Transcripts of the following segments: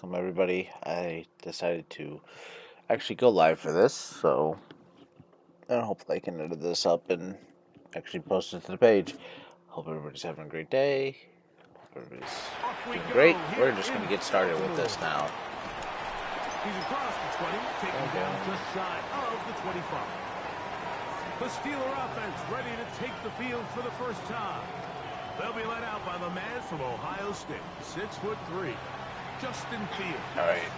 welcome everybody. I decided to actually go live for this, so hopefully I can edit this up and actually post it to the page. Hope everybody's having a great day. Hope everybody's doing great. We're just going to get started with this now. He's across the 20, taking down just shy of the 25. The Steeler offense ready to take the field for the first time. They'll be led out by the man from Ohio State, 6'3", Justin Fields. All right.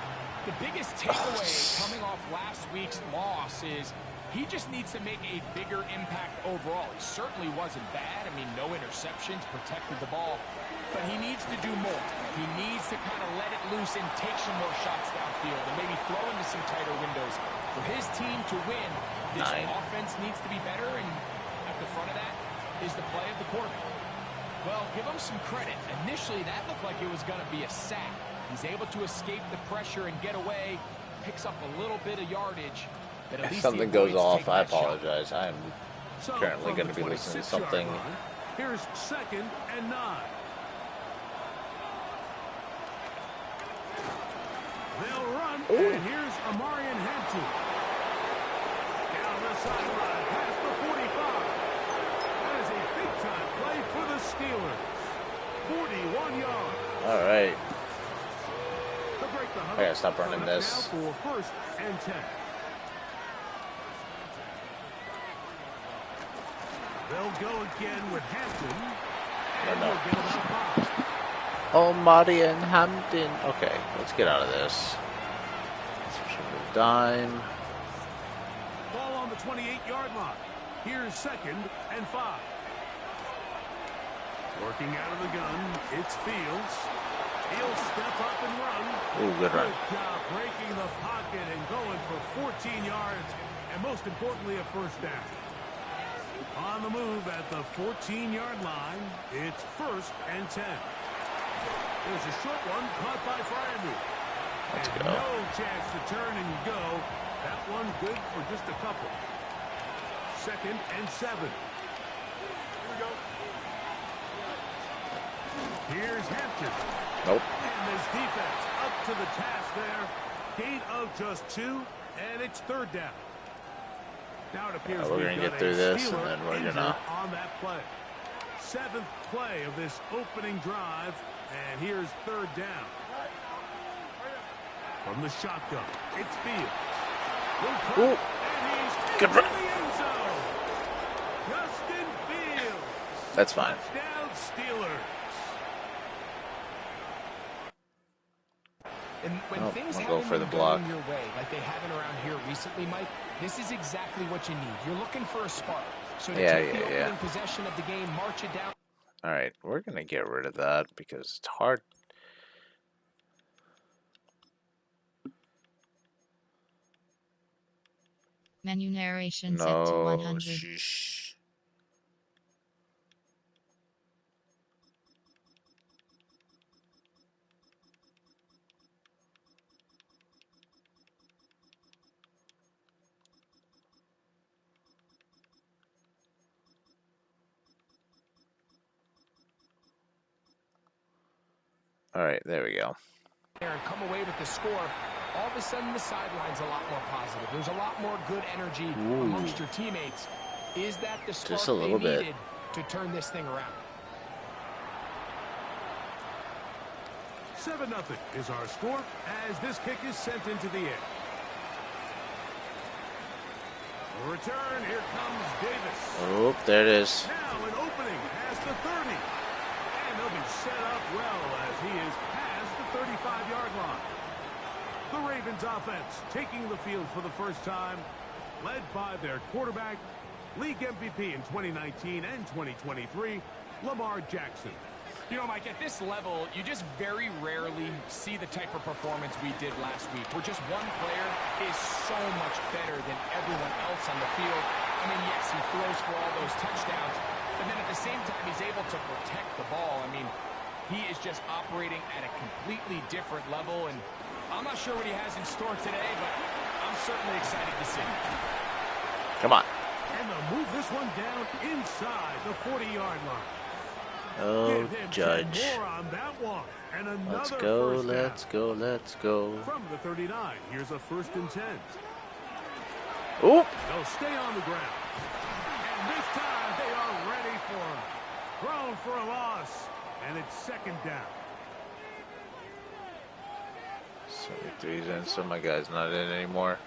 The biggest takeaway coming off last week's loss is he just needs to make a bigger impact overall. He certainly wasn't bad. I mean, no interceptions, protected the ball. But he needs to do more. He needs to kind of let it loose and take some more shots downfield and maybe throw into some tighter windows. For his team to win, this offense needs to be better, and at the front of that is the play of the quarterback. Well, give him some credit. Initially, that looked like it was going to be a sack. He's able to escape the pressure and get away, picks up a little bit of yardage. But at least something goes off, I apologize. I'm currently going to be listening to something. Here's 2nd and 9. They'll run, and here's Amarian Hampton. Down the sideline, past the 45. That is a big-time play for the Steelers. 41 yards. All right. I gotta stop running this. For 1st and 10. They'll go again with Hampton. And no. We'll get about 5. All-Madden Hampton. Okay, let's get out of this. Dime. Ball on the 28-yard line. Here's 2nd and 5. Working out of the gun, it's Fields. He'll step up and run. Ooh, good run. Good job breaking the pocket and going for 14 yards, and most importantly, a 1st down. On the move at the 14-yard line, it's 1st and 10. There's a short one caught by Fryermuth. Let's go. No chance to turn and go. That one good for just a couple. 2nd and 7. Here we go. Here's Hampton. Nope. And this defense up to the task there. Gain of just 2, and it's 3rd down. Now it appears we're going to get through this, and then we're going to... on that play. 7th play of this opening drive, and here's 3rd down. From the shotgun, it's Fields. Ooh. And he's Good run. in the end zone. Justin Fields. That's fine. Touchdown, Steelers. And when things I'll go haven't for the been block. going your way, like they haven't around here recently, Mike, this is exactly what you need. You're looking for a spark. So to take the opening possession of the game, march it down. All right, we're going to get rid of that because it's hard. Menu narration set to 100. Sheesh. All right, there we go. And come away with the score. All of a sudden, the sideline's a lot more positive. There's a lot more good energy amongst your teammates. Is that the spark Just a little they bit needed to turn this thing around? 7-0 is our score as this kick is sent into the air. Return, here comes Davis. Oh, there it is. Now an opening past the 30. And they'll be set up well as he is past the 35-yard line. The Ravens offense taking the field for the first time, led by their quarterback, league MVP in 2019 and 2023, Lamar Jackson. You know, Mike, at this level, you just very rarely see the type of performance we did last week, where just one player is so much better than everyone else on the field. I mean, yes, he throws for all those touchdowns, but then at the same time, he's able to protect the ball. I mean, he is just operating at a completely different level, and I'm not sure what he has in store today, but I'm certainly excited to see. Come on. And they'll move this one down inside the 40-yard line. Oh, Give him 10 Judge. more on that one. And another Let's go, first down. let's go, let's go. From the 39, here's a 1st and 10. Oop! They'll stay on the ground. And this time they are ready for him. Thrown for a loss. And it's 2nd down. 73's in, so my guy's not in anymore.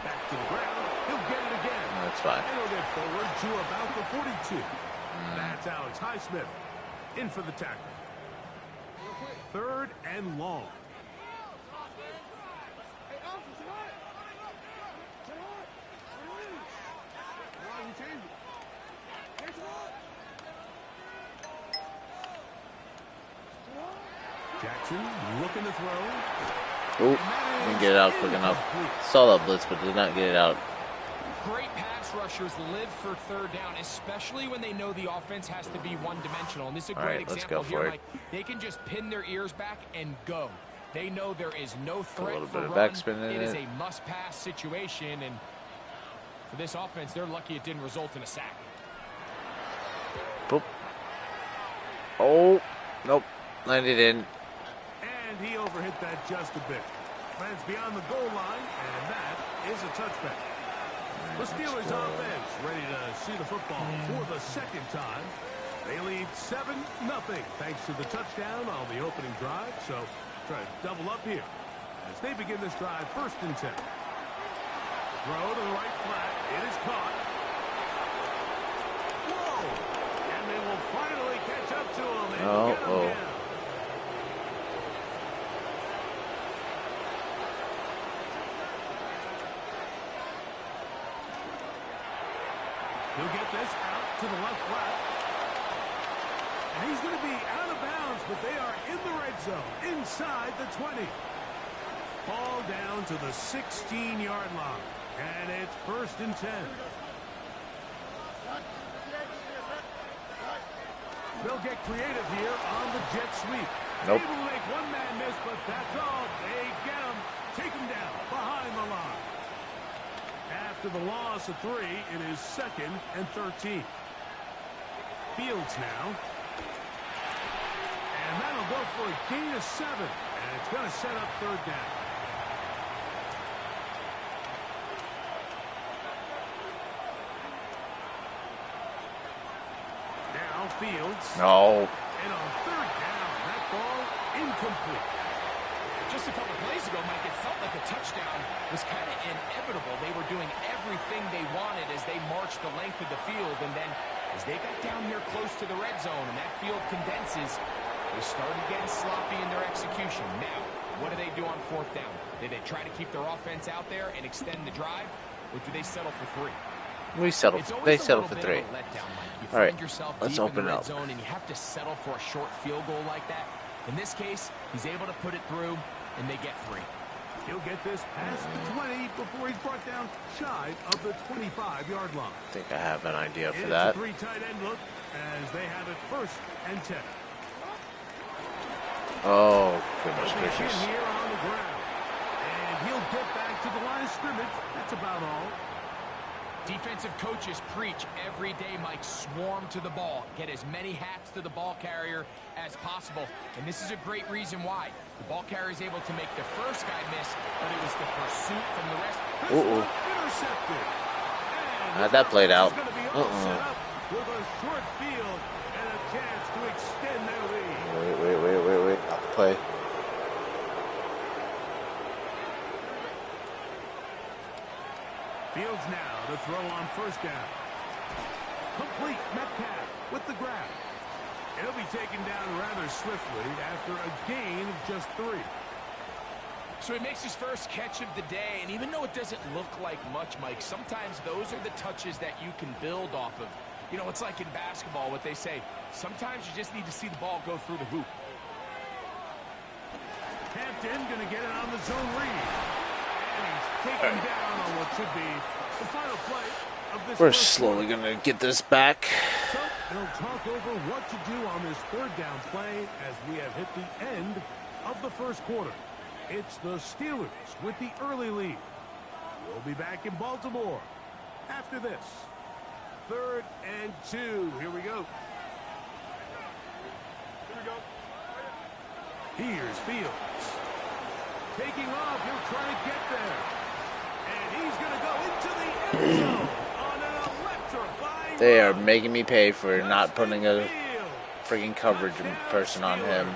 Back to the ground. He'll get it again. That's fine. And he'll get forward to about the 42. That's Alex Highsmith in for the tackle. 3rd and long. Jackson looking to throw. Oop! Didn't get it out quick enough. Saw that blitz, but did not get it out. Great pass rushers live for 3rd down, especially when they know the offense has to be one-dimensional. And this is a great example here, Mike. They can just pin their ears back and go. They know there is no threat for run. It is a must-pass situation, and for this offense, they're lucky it didn't result in a sack. Boop. Oh, nope. Landed in. And he overhit that just a bit. Lands beyond the goal line, and that is a touchback. The Steelers offense ready to see the football for the 2nd time. They lead 7-0 thanks to the touchdown on the opening drive. So try to double up here as they begin this drive. 1st and 10. Throw to the right flat. It is caught. Whoa! And they will finally catch up to him and get him down. He'll get this out to the left flat. And he's going to be out of bounds, but they are in the red zone, inside the 20. Ball down to the 16-yard line. And it's 1st and 10. They'll get creative here on the jet sweep. Nope. Able to make one man miss, but that's all. They get him, take him down behind the line. After the loss of 3, it is 2nd and 13. Fields now. And that'll go for a gain of 7. And it's going to set up 3rd down. Now Fields. No. And on 3rd down, that ball incomplete. Just a couple plays ago, Mike, it felt like a touchdown was kind of inevitable. They were doing everything they wanted as they marched the length of the field. And then as they got down here close to the red zone and that field condenses, they started getting sloppy in their execution. Now, what do they do on 4th down? Did they try to keep their offense out there and extend the drive, or do they settle for 3? They settled for 3. All right, let's open it up. Zone and you have to settle for a short field goal like that. In this case, he's able to put it through, and they get 3. He'll get this past the 20 before he's brought down shy of the 25-yard line. I think I have an idea for it's that. A 3 tight end look as they have it 1st and 10. Oh, goodness gracious. Here on the ground. And he'll get back to the line of scrimmage. That's about all. Defensive coaches preach every day, Mike, swarm to the ball. Get as many hats to the ball carrier as possible. And this is a great reason why. The ball carrier is able to make the first guy miss, but it was the pursuit from the rest. Intercepted. How'd that played out? With a short field and a chance to extend their lead. Wait. Not the play. Fields now to throw on 1st down. Complete. Metcalf with the grab. It'll be taken down rather swiftly after a gain of just 3. So he makes his first catch of the day, and even though it doesn't look like much, Mike, sometimes those are the touches that you can build off of. You know, it's like in basketball, what they say, sometimes you just need to see the ball go through the hoop. Hampton going to get it on the zone read. And he's taken down on what should be the final play of this. We're slowly going to get this back. So they'll talk over what to do on this 3rd down play as we have hit the end of the 1st quarter. It's the Steelers with the early lead. We'll be back in Baltimore after this. 3rd and 2. Here we go. Here's Fields. Taking off, he'll try to get there. And he's going to go into the end zone on an electrifying They are run. making me pay for not putting a freaking coverage person on him.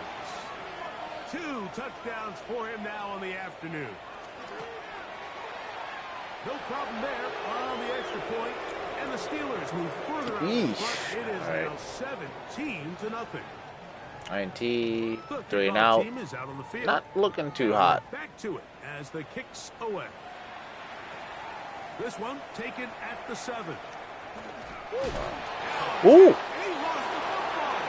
2 touchdowns for him now on the afternoon. No problem there on the extra point. And the Steelers move further out in front. It is now 17-0. INT, 3 and out. Not looking too hot. Back to it as the kicks away. This one taken at the 7. Ooh! He lost the football.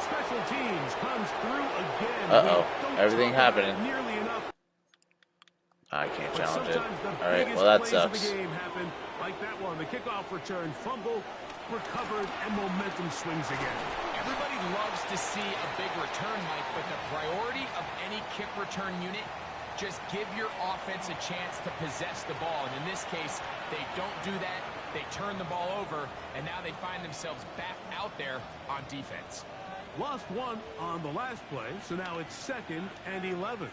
Special teams comes through again. Uh-oh. Everything happening. Nearly enough. I can't challenge it. Sometimes the Alright, biggest well that plays of sucks. the game happen like that one. The kickoff return, fumble, recovered, and momentum swings again. Everybody loves to see a big return, Mike, but the priority of any kick return unit, just give your offense a chance to possess the ball. And in this case, they don't do that. They turn the ball over, and now they find themselves back out there on defense. Lost 1 on the last play, so now it's 2nd and 11.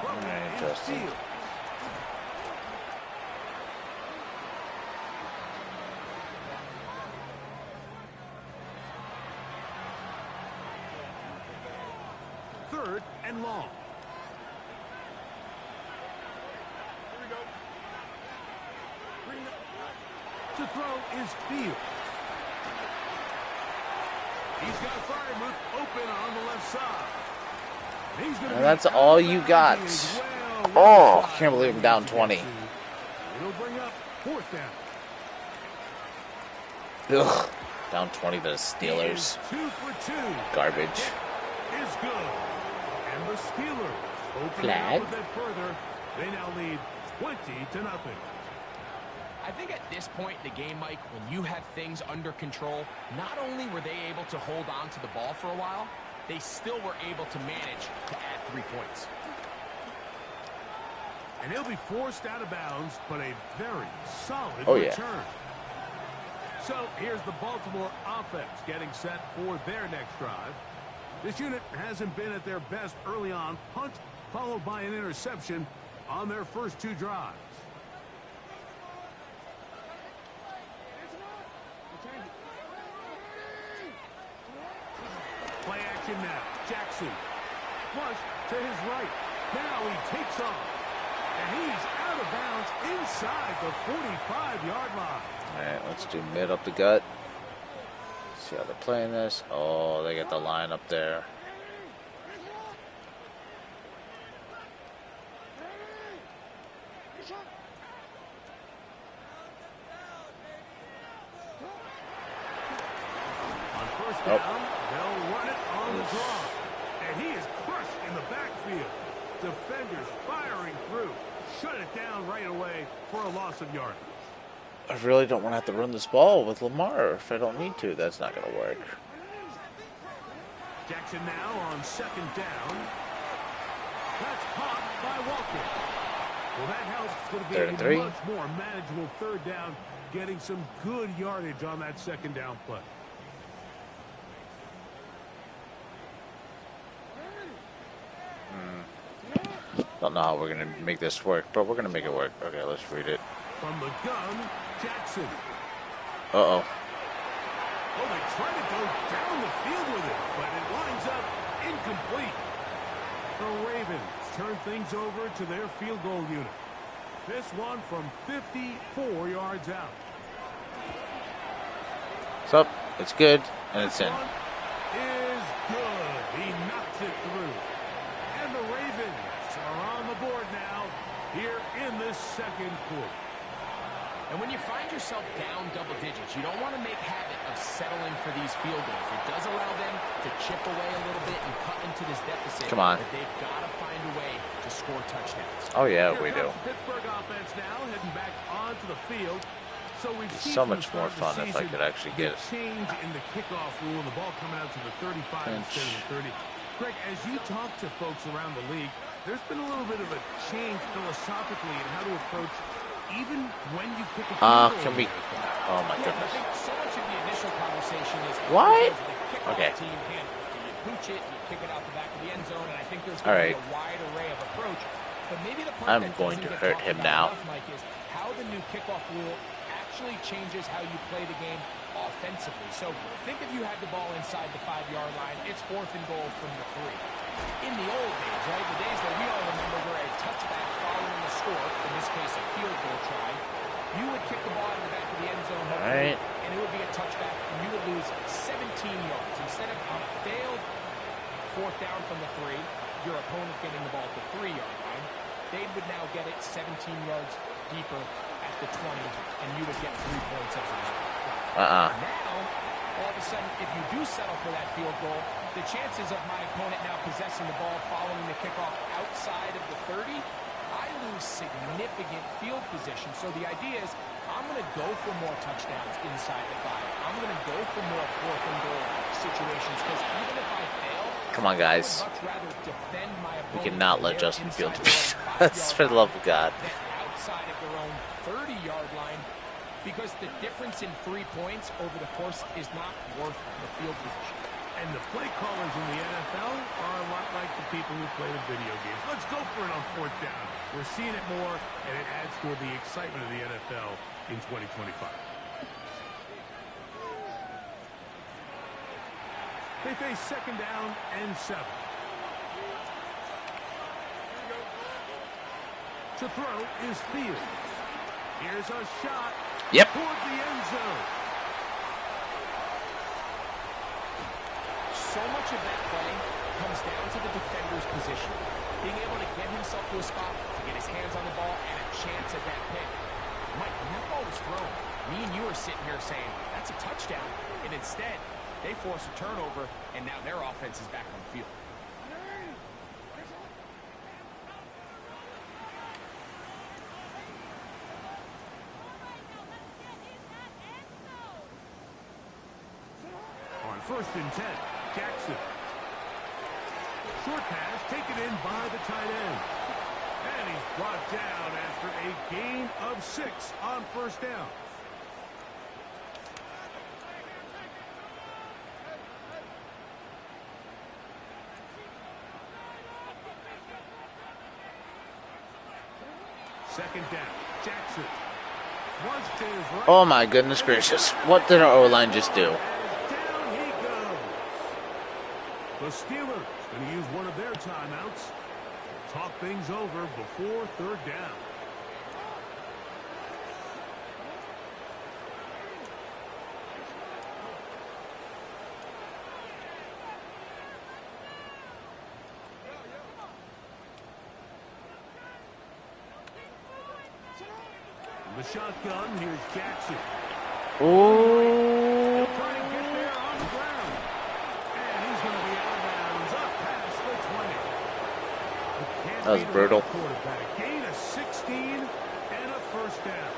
Alright, Justin. Third and long. To throw is Fields. He's got Firemouth open on the left side. He's gonna That's all you got. Oh, can't believe I'm down 20. It'll bring up 4th down. Ugh. Down 20 to the Steelers. 2 for 2. Garbage. Is good. And the Steelers open Flag. up a bit further. They now lead 20-0. I think at this point in the game, Mike, when you have things under control, not only were they able to hold on to the ball for a while, they still were able to manage to add 3 points. And he'll be forced out of bounds, but a very solid return. So here's the Baltimore offense getting set for their next drive. This unit hasn't been at their best early on. Punt followed by an interception on their first 2 drives. Play action now. Jackson. Flush to his right. Now he takes off. And he's out of bounds inside the 45-yard line. Alright, let's do mid up the gut. See how they're playing this. Oh, they got the line up there. On first down, they'll run it on the draw. And he is crushed in the backfield. Defenders firing through. Shut it down right away for a loss of yardage. I really don't want to have to run this ball with Lamar if I don't need to. That's not going to work. Jackson now on 2nd down. That's popped by Walker. Well, that helps. It's going to be 3rd and 3. a much more manageable 3rd down, getting some good yardage on that 2nd down play. Don't know how we're going to make this work, but we're going to make it work. Okay, let's read it. From the gun, Jackson. Uh-oh. Oh, they try to go down the field with it, but it lines up incomplete. The Ravens turn things over to their field goal unit. This one from 54 yards out. It's up. It's good. And it's in. This one is good. He knocks it through. And the Ravens are on the board now here in this 2nd quarter. And when you find yourself down double digits, you don't want to make habit of settling for these field goals. It does allow them to chip away a little bit and cut into this deficit. Come on. But they've got to find a way to score touchdowns. Oh, yeah, Here we do. comes the Pittsburgh offense now heading back onto the field. So we've It's seen so from much the more start fun of the if I season could actually get it. change in the kickoff rule, the ball coming out to the 35 instead of the 30. Greg, as you talk to folks around the league, there's been a little bit of a change philosophically in how to approach even when you kick a field goal. Can we? Oh my I goodness. think so much of the initial conversation is What? does the kickoff Okay. team handle it? Do you pooch it? Do you kick it out the back of the end zone? And I think there's All going to right. be a wide array of approach. But maybe the part I'm that going doesn't to get hurt talked him about now. enough, Mike, is how the new kickoff rule actually changes how you play the game offensively. So think if you had the ball inside the 5-yard line, it's 4th and goal from the 3. In the old days, right, the days that we all remember where a touchback following a score, in this case a field goal try, you would kick the ball in the back of the end zone, Right. and it would be a touchback, and you would lose 17 yards. Instead of on a failed 4th down from the 3, your opponent getting the ball at the 3-yard line, they would now get it 17 yards deeper at the 20, and you would get 3 points as a result. Now, all of a sudden, if you do settle for that field goal, the chances of my opponent now possessing the ball following the kickoff outside of the 30, I lose significant field position. So the idea is I'm going to go for more touchdowns inside the 5. I'm going to go for more 4th and goal situations because even if I fail, Come on, guys. I would much rather defend my We opponent cannot let there Justin inside Fields their beat own us, 5-yard for the love line of God. than outside of their own 30-yard line, because the difference in 3 points over the course is not worth the field position. And the play callers in the NFL are a lot like the people who play the video games. Let's go for it on 4th down. We're seeing it more, and it adds to the excitement of the NFL in 2025. They face 2nd down and 7. To throw is Fields. Here's a shot. Yep. Toward the end zone. So much of that play comes down to the defender's position. Being able to get himself to a spot, to get his hands on the ball, and a chance at that pick. Mike, when that ball was thrown, me and you are sitting here saying, that's a touchdown. And instead, they force a turnover, and now their offense is back on the field. On 1st and 10, Jackson. Short pass taken in by the tight end. And he's brought down after a gain of 6 on 1st down. Second down, Jackson. Oh my goodness gracious. What did our O-line just do? Down he goes. The Steelers going to use one of their timeouts. Talk things over before 3rd down. The shotgun, here's Jackson. Ooh. Trying to get there on the ground. And he's going to be out of bounds up past the 20. That was brutal. Quarterback. Gain of 16 and a 1st down.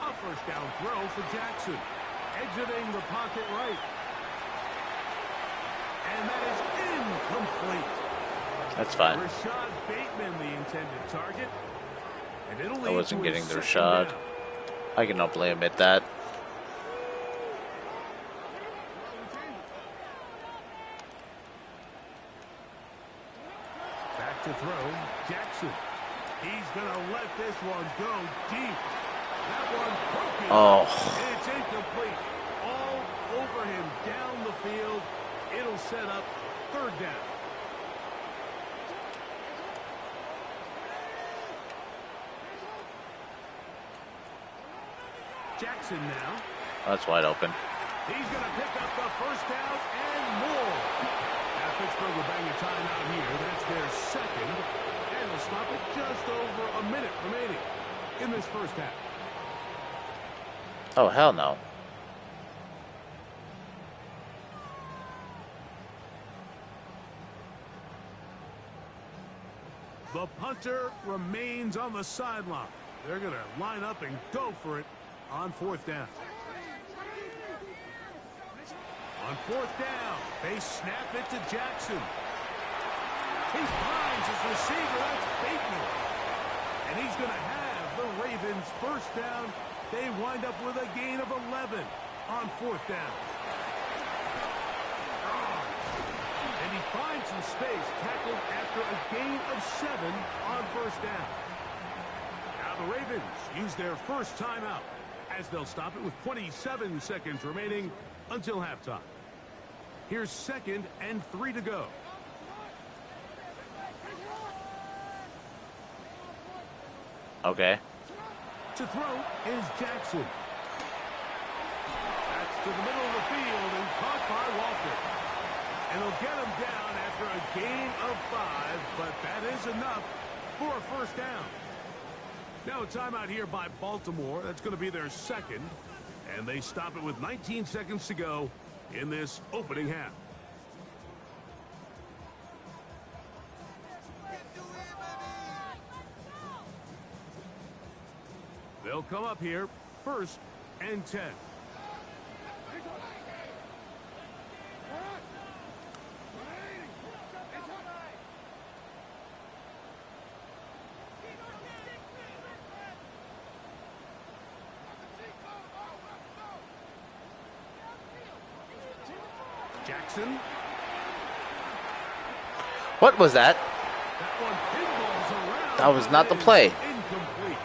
A 1st down throw for Jackson. Exiting the pocket right. And that is incomplete. That's fine. Rashad Bateman, the intended target. And it'll I lead wasn't to a getting the 2nd Rashad. down. I cannot blame it that. Back to throw, Jackson. He's going to let this one go deep. That one broken. Oh. It's incomplete. All over him down the field. It'll set up 3rd down. Jackson now. That's wide open. He's going to pick up the 1st down and more. Now Pittsburgh will bang a timeout here. That's their 2nd. And they'll stop it just over a minute remaining in this 1st half. Oh, hell no. The punter remains on the sideline. They're going to line up and go for it on 4th down. On 4th down, they snap it to Jackson. He finds his receiver. That's Bateman. And he's going to have the Ravens first down. They wind up with a gain of 11 on 4th down. And he finds some space, tackled after a gain of 7 on 1st down. Now the Ravens use their first timeout as they'll stop it with 27 seconds remaining until halftime. Here's 2nd and 3 to go. Okay. To throw is Jackson. That's to the middle of the field and caught by Walker. And he'll get him down after a gain of 5, but that is enough for a first down. Now a timeout here by Baltimore. That's going to be their 2nd. And they stop it with 19 seconds to go in this opening half. They'll come up here, 1st and 10. Jackson. What was that? That one pinballs around. That was not the play. Incomplete.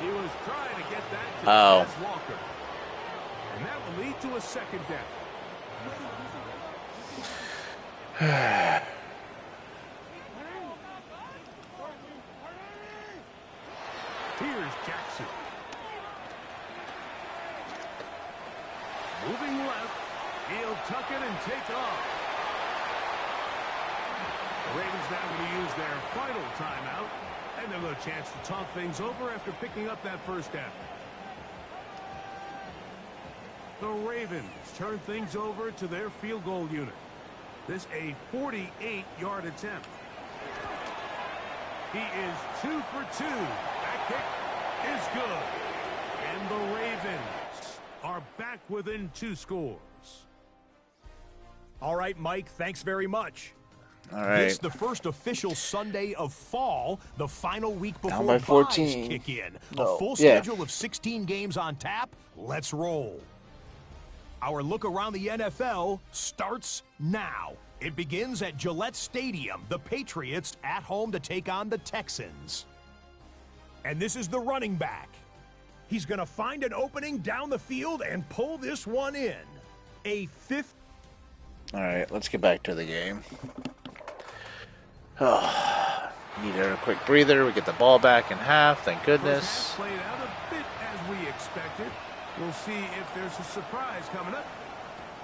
He was trying to get that to Oh. Walker. And that will lead to a 2nd down. Here's Jackson. Moving left. He'll tuck it and take off. The Ravens now going to use their final timeout. And they'll get a chance to talk things over after picking up that first down. The Ravens turn things over to their field goal unit. This a 48-yard attempt. He is 2 for 2. That kick is good. And the Ravens are back within 2 scores. All right, Mike, thanks very much. All right. This the first official Sunday of fall, the final week before by buys 14. kick in. No. A full Yeah. schedule of 16 games on tap. Let's roll. Our look around the NFL starts now. It begins at Gillette Stadium. The Patriots at home to take on the Texans. And this is the running back. He's going to find an opening down the field and pull this one in. A fifth. All right, let's get back to the game. Oh, needed a quick breather. We get the ball back in half. Thank goodness. First half played out a bit as we expected. We'll see if there's a surprise coming up.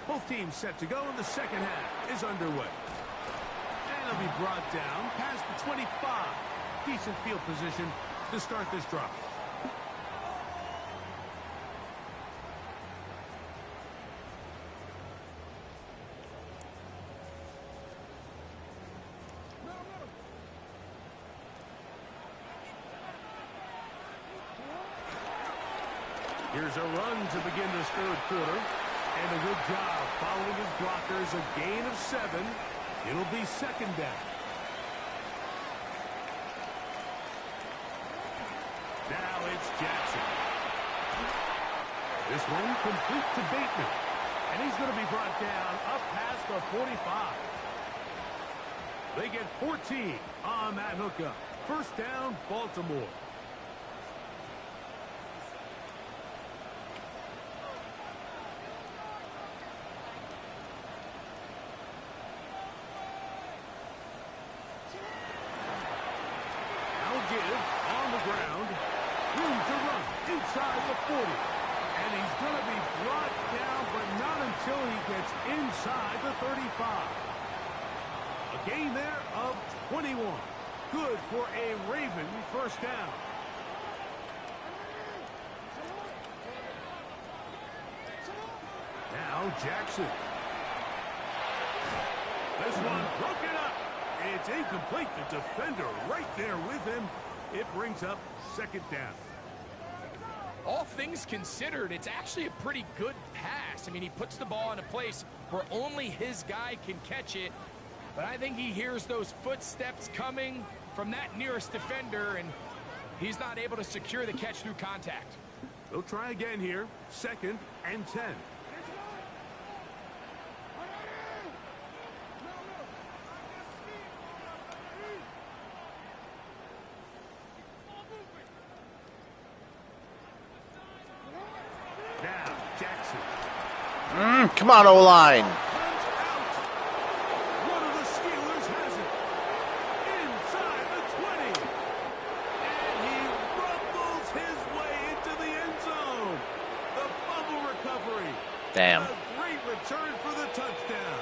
Both teams set to go, and the second half is underway. And it'll be brought down past the 25. Decent field position to start this drive. Here's a run to begin this 3rd quarter. And a good job following his blockers. A gain of 7. It'll be 2nd down. Now it's Jackson. This one complete to Bateman. And he's going to be brought down up past the 45. They get 14 on that hookup. First down, Baltimore. Inside the 40. And he's going to be brought down, but not until he gets inside the 35. A gain there of 21. Good for a Raven first down. Now Jackson. This one broken up. It's incomplete. The defender right there with him. It brings up second down. All things considered, it's actually a pretty good pass. I mean, he puts the ball in a place where only his guy can catch it. But I think he hears those footsteps coming from that nearest defender, and he's not able to secure the catch through contact. They'll try again here. 2nd and 10. Now, Jackson. Come on, O-line. One of the Steelers has it. Inside the 20. And he rumbles his way into the end zone. The fumble recovery. Damn. A great return for the touchdown.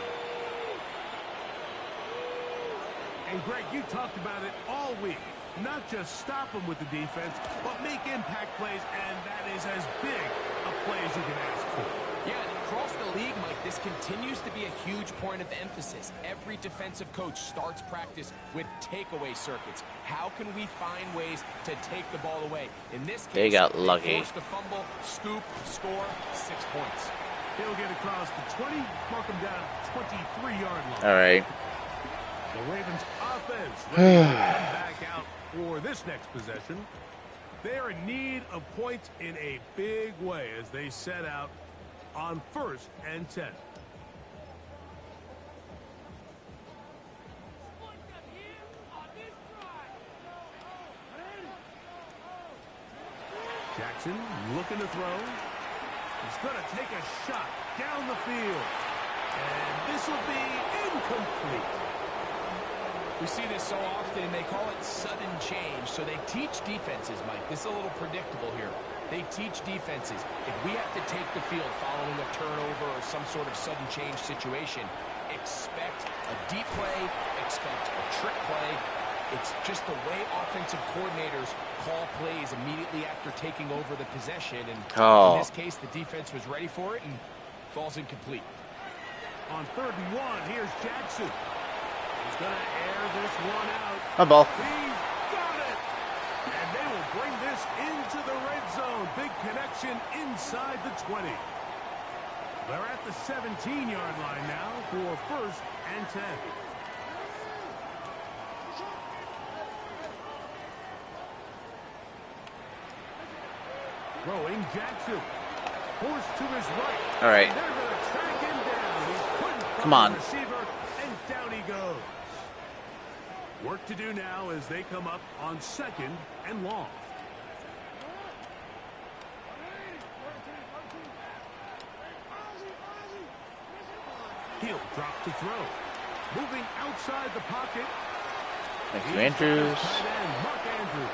And Greg, you talked about it all week. Not just stop them with the defense, but make impact plays, and that is as big a play as you can ask for. Yeah, and across the league, Mike, this continues to be a huge point of emphasis. Every defensive coach starts practice with takeaway circuits. How can we find ways to take the ball away? In this case, They got lucky. Forced a fumble, scoop, score, 6 points. He'll get across the 20, mark him down at 23-yard line. All right. The Ravens offense ready to come back out for this next possession. They're in need of points in a big way as they set out on 1st and 10. Jackson looking to throw. He's going to take a shot down the field. And this will be incomplete. We see this so often, and they call it sudden change. So they teach defenses, Mike. This is a little predictable here. They teach defenses. If we have to take the field following a turnover or some sort of sudden change situation, expect a deep play, expect a trick play. It's just the way offensive coordinators call plays immediately after taking over the possession. And in this case, the defense was ready for it and falls incomplete. On 3rd and 1, here's Jackson. He's going to air this one out. My ball. He's got it. And they will bring this into the red zone. Big connection inside the 20. They're at the 17-yard line now for 1st and 10. Throwing Jackson. Forced to his right. All right. And they're going to track him down. He couldn't find Come on. the receiver, and down he goes. Work to do now as they come up on 2nd and long. He'll drop to throw. Moving outside the pocket. Thank you, Andrews. Mark Andrews.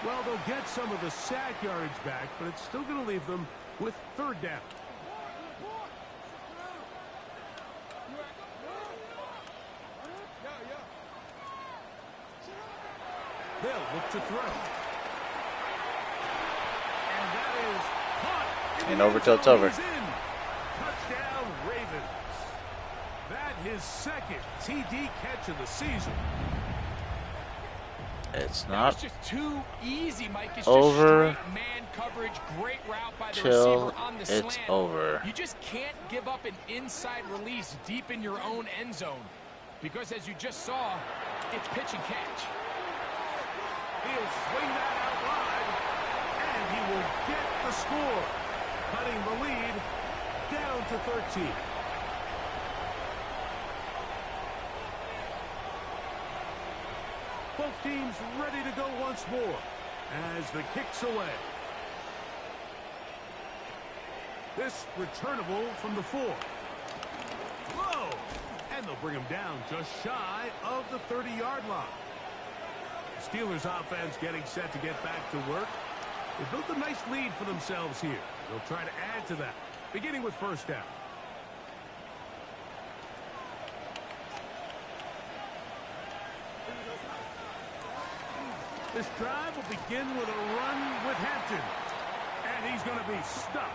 Well, they'll get some of the sack yardage back, but it's still going to leave them with 3rd down. They'll look to throw. And that is caught. And over till it's over. Touchdown, Ravens. That his 2nd TD catch of the season. It's It's not just too easy, Mike. It's over just straight man coverage, great route by the till receiver on the it's slant. over. You just can't give up an inside release deep in your own end zone because, as you just saw, it's pitch and catch. He'll swing that out wide, and he will get the score, cutting the lead down to 13. Both teams ready to go once more as the kick's away. This returnable from the 4. Low, and they'll bring him down just shy of the 30-yard line. The Steelers offense getting set to get back to work. They built a nice lead for themselves here. They'll try to add to that, beginning with 1st down. This drive will begin with a run with Hampton. And he's going to be stuck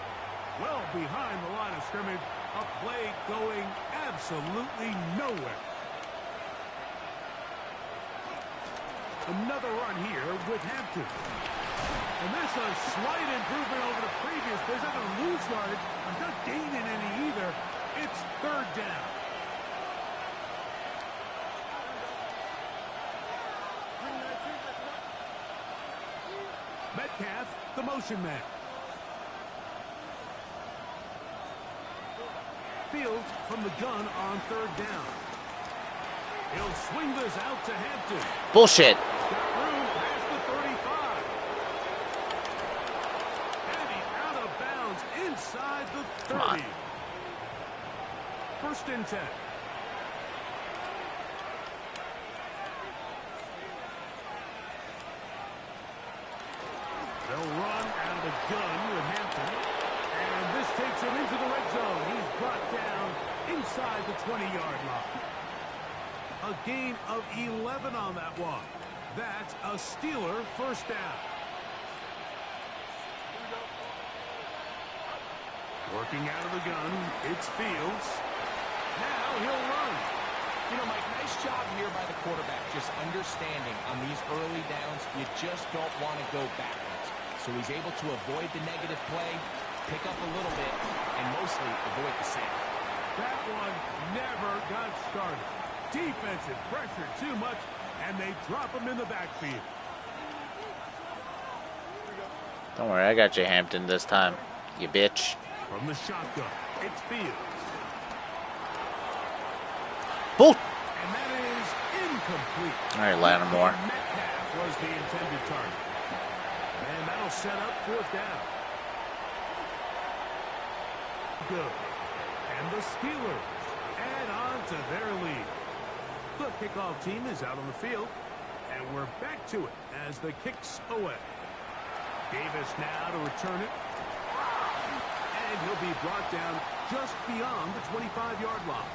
well behind the line of scrimmage. A play going absolutely nowhere. Another run here with Hampton. And this a slight improvement over the previous. They're not going to lose yardage. They're not gaining any either. It's third down. Metcalf, the motion man. Fields from the gun on third down. He'll swing this out to Hampton. Bullshit. Got room past the 35. And he's out of bounds inside the 30. First and 10. They'll run out of the gun with Hampton. And this takes him into the red zone. He's brought down inside the 20-yard line. A gain of 11 on that one. That's a Steeler first down. Working out of the gun, it's Fields. Now he'll run. You know, Mike, nice job here by the quarterback, just understanding on these early downs, you just don't want to go backwards. So he's able to avoid the negative play, pick up a little bit, and mostly avoid the sack. That one never got started. Defensive pressure too much, and they drop him in the backfield. Don't worry, I got you, Hampton, this time, you bitch. From the shotgun, it's Fields. Bull. And that is incomplete. All right, Lattimore. Metcalf was the intended target. And that'll set up fourth down. Good. And the Steelers add on to their lead. The kickoff team is out on the field, and we're back to it as the kick's away. Davis now to return it, and he'll be brought down just beyond the 25-yard line.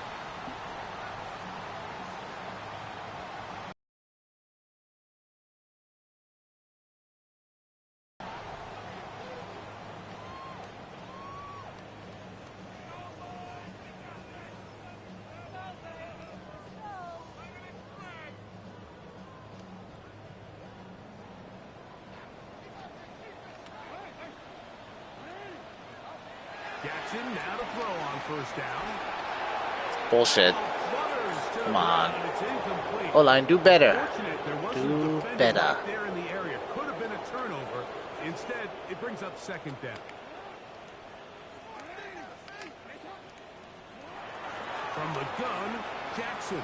Jackson now to throw on first down. Bullshit. Come on. O-line, do better. Do better. There in the area. Could have been a turnover. Instead, it brings up second down. From the gun, Jackson.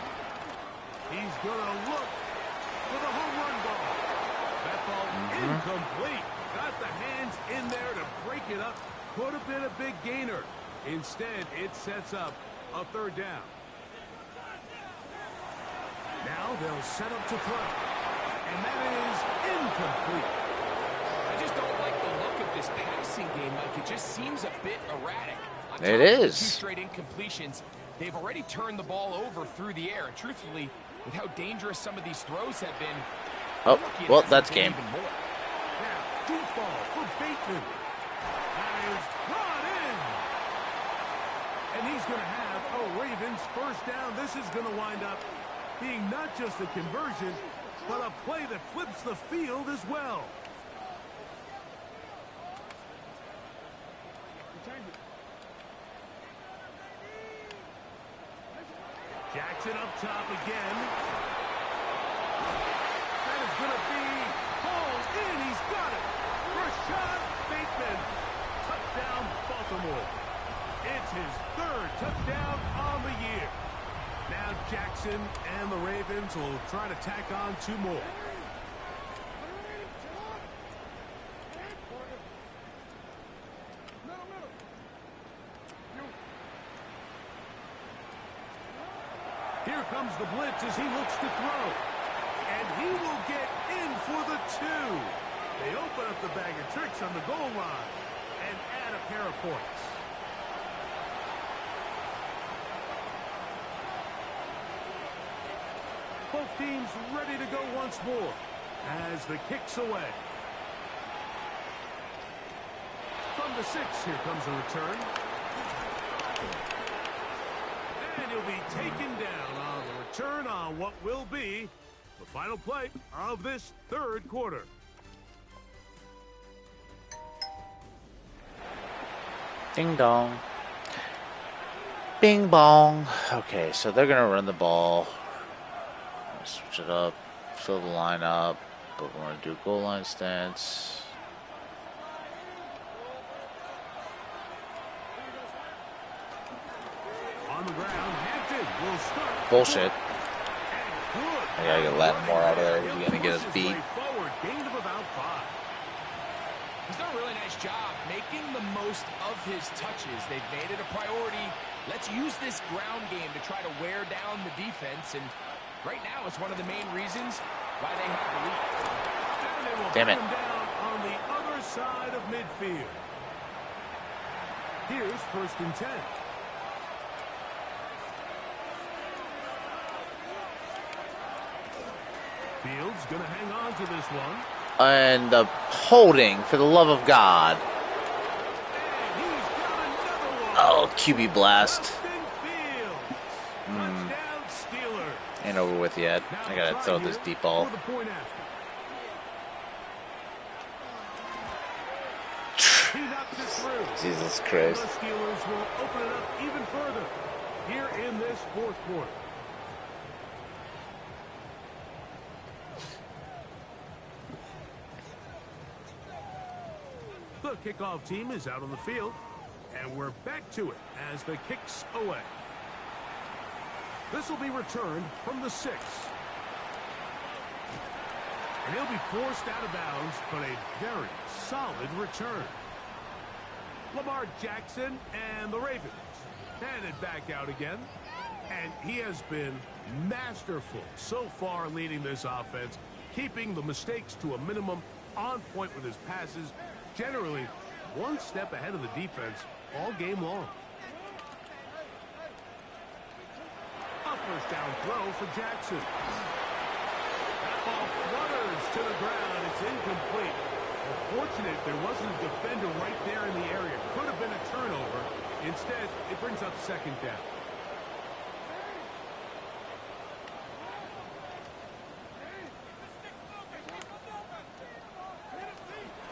He's going to look for the home run ball. That ball incomplete. Got the hands in there to break it up. Could have been a big gainer. Instead, it sets up a third down. Now they'll set up to throw. And that is incomplete. I just don't like the look of this passing game, Mike. It just seems a bit erratic. On top It of the is. 2 straight incompletions. They've already turned the ball over through the air. And truthfully, with how dangerous some of these throws have been, Oh, well, that's game. even more. Now, deep ball for Bateman. That is brought in. And he's going to have a Ravens first down. This is going to wind up being not just a conversion, but a play that flips the field as well. Jackson up top again. That is going to be hauled in. He's got it. Rashad Bateman. Touchdown, Baltimore. It's his third touchdown on the year. Now Jackson and the Ravens will try to tack on 2 more. Here comes the blitz as he looks to throw. And he will get in for the 2. They open up the bag of tricks on the goal line and add a pair of points. Both teams ready to go once more as the kick's away. From the 6, here comes a return. And he'll be taken down on the return on what will be The final play of this third quarter. Ding dong. Bing bong. Okay, so they're going to run the ball. Switch it up. Fill the line up. But we're going to do goal line stance. On the ground, Hampton will start. Bullshit. I gotta get Lattimore out of there. He's gonna get us beat. Gain of about 5. He's done a really nice job making the most of his touches. They've made it a priority. Let's use this ground game to try to wear down the defense. And right now, it's one of the main reasons why they have the lead. And they will Damn it. him down on the other side of midfield. Here's 1st and 10. Fields going to hang on to this one. And the holding, for the love of God. And he's got another one. Oh, QB blast. Justin Fields. Touchdown Steelers. Ain't over with yet. Now I gotta try throw here this deep ball. for the point after. He knocks it through. Jesus The Christ. Steelers will open it up even further here in this 4th quarter. The kickoff team is out on the field, and we're back to it as the kick's away. This will be returned from the 6. And he'll be forced out of bounds, but a very solid return. Lamar Jackson and the Ravens handed back out again. And he has been masterful so far leading this offense, keeping the mistakes to a minimum, on point with his passes, generally one step ahead of the defense all game long. A 1st down throw for Jackson. That ball flutters to the ground. It's incomplete. Fortunate there wasn't a defender right there in the area. Could have been a turnover. Instead, it brings up 2nd down.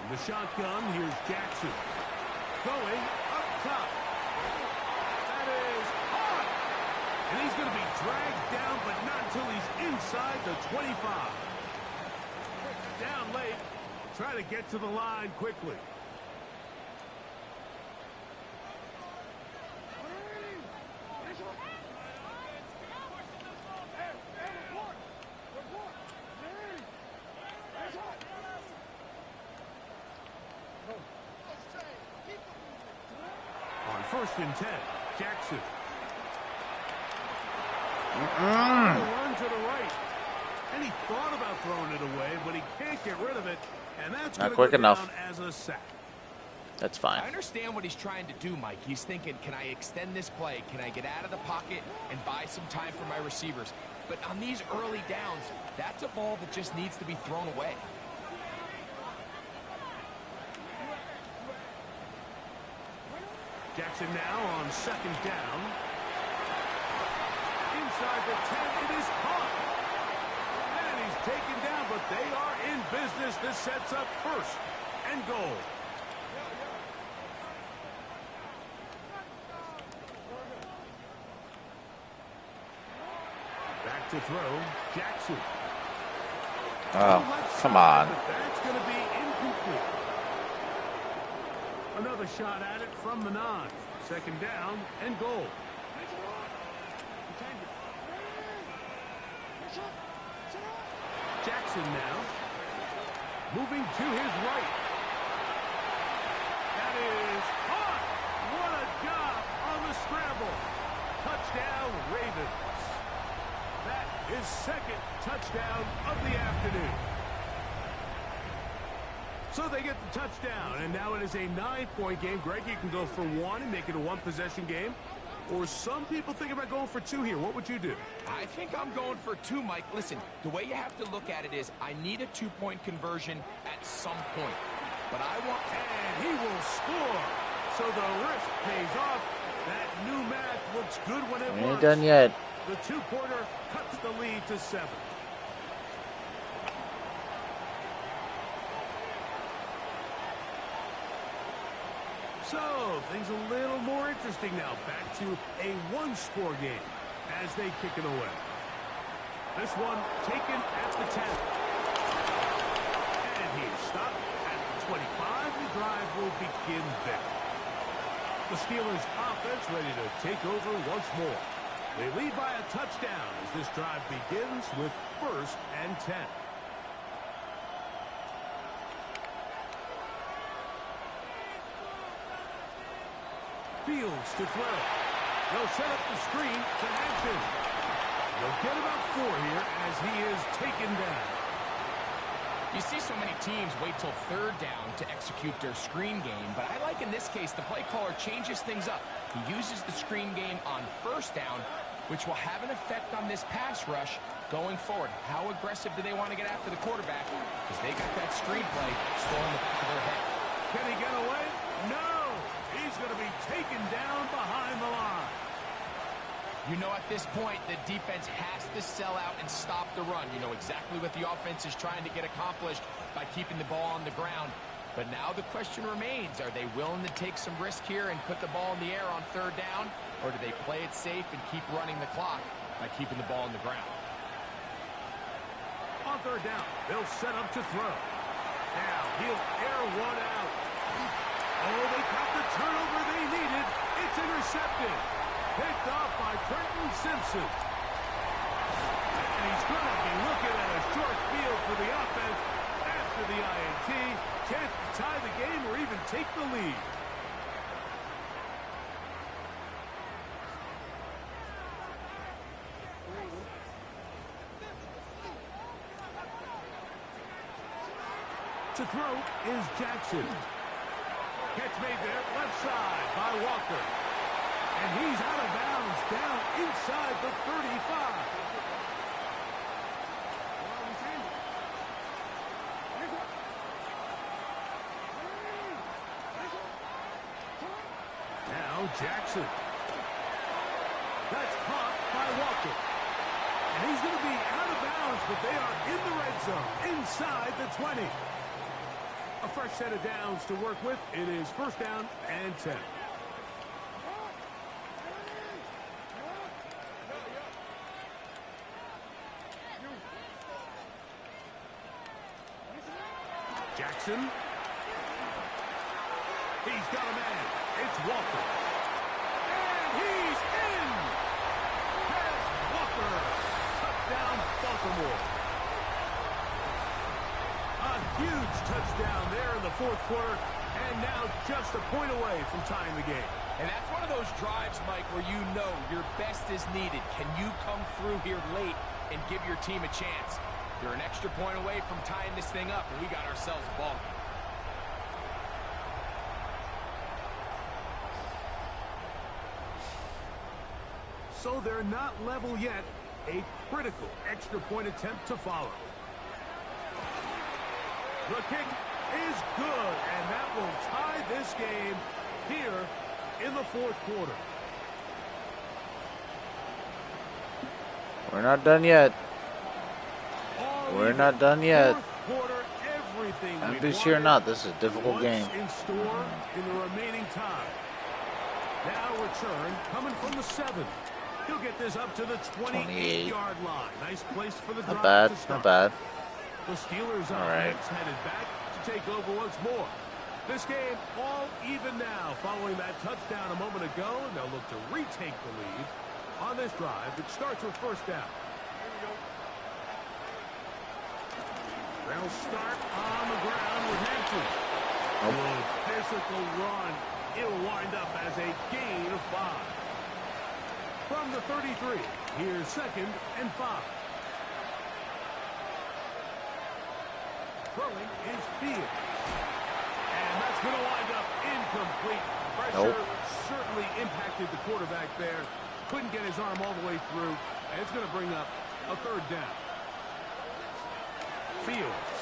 In the shotgun, here's Jackson. Going up top. That is hard. And he's going to be dragged down, but not until he's inside the 25. Down late. Try to get to the line quickly. On 1st and 10, Jackson. Run to the right. And he thought about throwing it away, but he can't get rid of it. And that's Not quick enough. As a sack. That's fine. I understand what he's trying to do, Mike. He's thinking, can I extend this play? Can I get out of the pocket and buy some time for my receivers? But on these early downs, that's a ball that just needs to be thrown away. Jackson now on 2nd down. Inside the 10, it is caught. And he's taken down, but they are in business. This sets up 1st and goal. Back to throw, Jackson. Oh, come on. That's going to be incomplete. Another shot at it from the 9. 2nd down and goal. Jackson now moving to his right. That is caught. What a job on the scramble. Touchdown, Ravens. That is 2nd touchdown of the afternoon. So they get the touchdown, and now it is a 9-point game. Greg, you can go for 1 and make it a 1-possession game. Or some people think about going for 2 here. What would you do? I think I'm going for 2, Mike. Listen, the way you have to look at it is I need a 2-point conversion at some point. But I want... And he will score. So the risk pays off. That new math looks good when it works. Ain't done yet. The 2-pointer cuts the lead to 7. things a little more interesting now. Back to a one-score game as they kick it away. This one taken at the 10. And he's stopped at the 25. The drive will begin there. The Steelers offense ready to take over once more. They lead by a touchdown as this drive begins with 1st and 10. Fields to throw. They'll set up the screen to Hampton. They'll get about 4 here as he is taken down. You see so many teams wait till 3rd down to execute their screen game, but I like in this case the play caller changes things up. He uses the screen game on 1st down, which will have an effect on this pass rush going forward. How aggressive do they want to get after the quarterback? Because they got that screen play still in the back of their head. Can he get away? No! He's going to be taken down behind the line. You know, at this point, the defense has to sell out and stop the run. You know exactly what the offense is trying to get accomplished by keeping the ball on the ground. But now the question remains, are they willing to take some risk here and put the ball in the air on 3rd down? Or do they play it safe and keep running the clock by keeping the ball on the ground? On 3rd down, they'll set up to throw. Now he'll air one out. Oh, they got the turnover they needed. It's intercepted. Picked off by Trenton Simpson. And he's going to be looking at a short field for the offense after the INT. Chance to tie the game or even take the lead. To throw is Jackson. Catch made there, left side by Walker. And he's out of bounds, down inside the 35. Now Jackson. That's caught by Walker. And he's going to be out of bounds, but they are in the red zone, inside the 20. A fresh set of downs to work with. It is 1st down and 10. Jackson. He's got a man. It's Walker. And he's in. Pass Walker. Touchdown, Baltimore. A huge touchdown there in the 4th quarter. And now just a point away from tying the game. And that's one of those drives, Mike, where you know your best is needed. Can you come through here late and give your team a chance? You're an extra point away from tying this thing up, and we got ourselves a ball game. So they're not level yet. A critical extra point attempt to follow. The kick is good, and that will tie this game here in the 4th quarter. We're not done yet. We're not done yet. And this year or not, this is a difficult game. In store in the remaining time. Now return coming from the 7. He'll get this up to the 28-yard line. Nice place for the drive. Not bad, to start. not bad. The Steelers offense headed back to take over once more. This game all even now following that touchdown a moment ago, and they'll look to retake the lead on this drive. It starts with 1st down. They'll start on the ground with Hampton. A physical run. It'll wind up as a gain of 5. From the 33, here's 2nd and 5. Throwing is Fields. And that's going to wind up incomplete. Pressure certainly impacted the quarterback there. Couldn't get his arm all the way through. And it's going to bring up a 3rd down. Fields.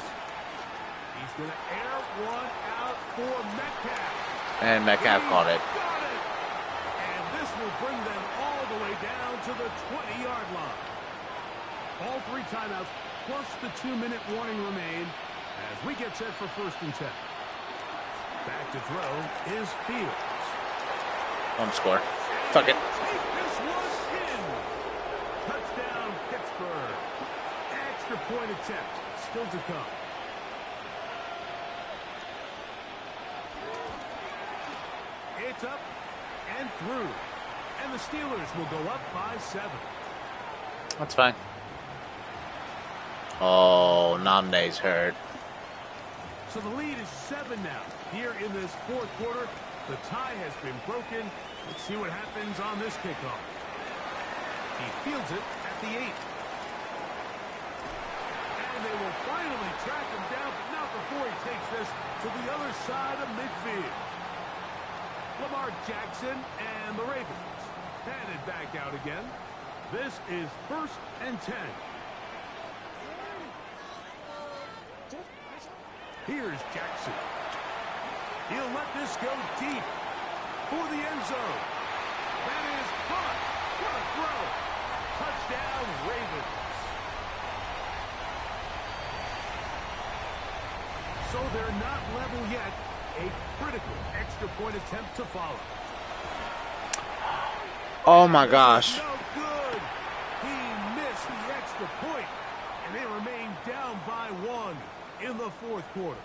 He's going to air one out for Metcalf. And Metcalf caught it. Got it. And this will bring them all the way down to the 20-yard line. All 3 timeouts plus the 2-minute warning remain as we get set for 1st and 10. Back to throw is Fields. Home score. Fuck it. Take this one in. Touchdown, Pittsburgh. Extra point attempt still to come. It's up and through. And the Steelers will go up by 7. That's fine. Oh, Namne's hurt. So the lead is 7 now. Here in this fourth quarter, the tie has been broken. Let's see what happens on this kickoff. He fields it at the 8. And they will finally track him down, but not before he takes this to the other side of midfield. Lamar Jackson and the Ravens headed back out again. This is 1st and 10. Here's Jackson. He'll let this go deep for the end zone. That is caught. What a throw. Touchdown, Ravens. So they're not level yet. A critical extra point attempt to follow. Oh my gosh. No good. He missed the extra point, and they remain down by 1 in the fourth quarter.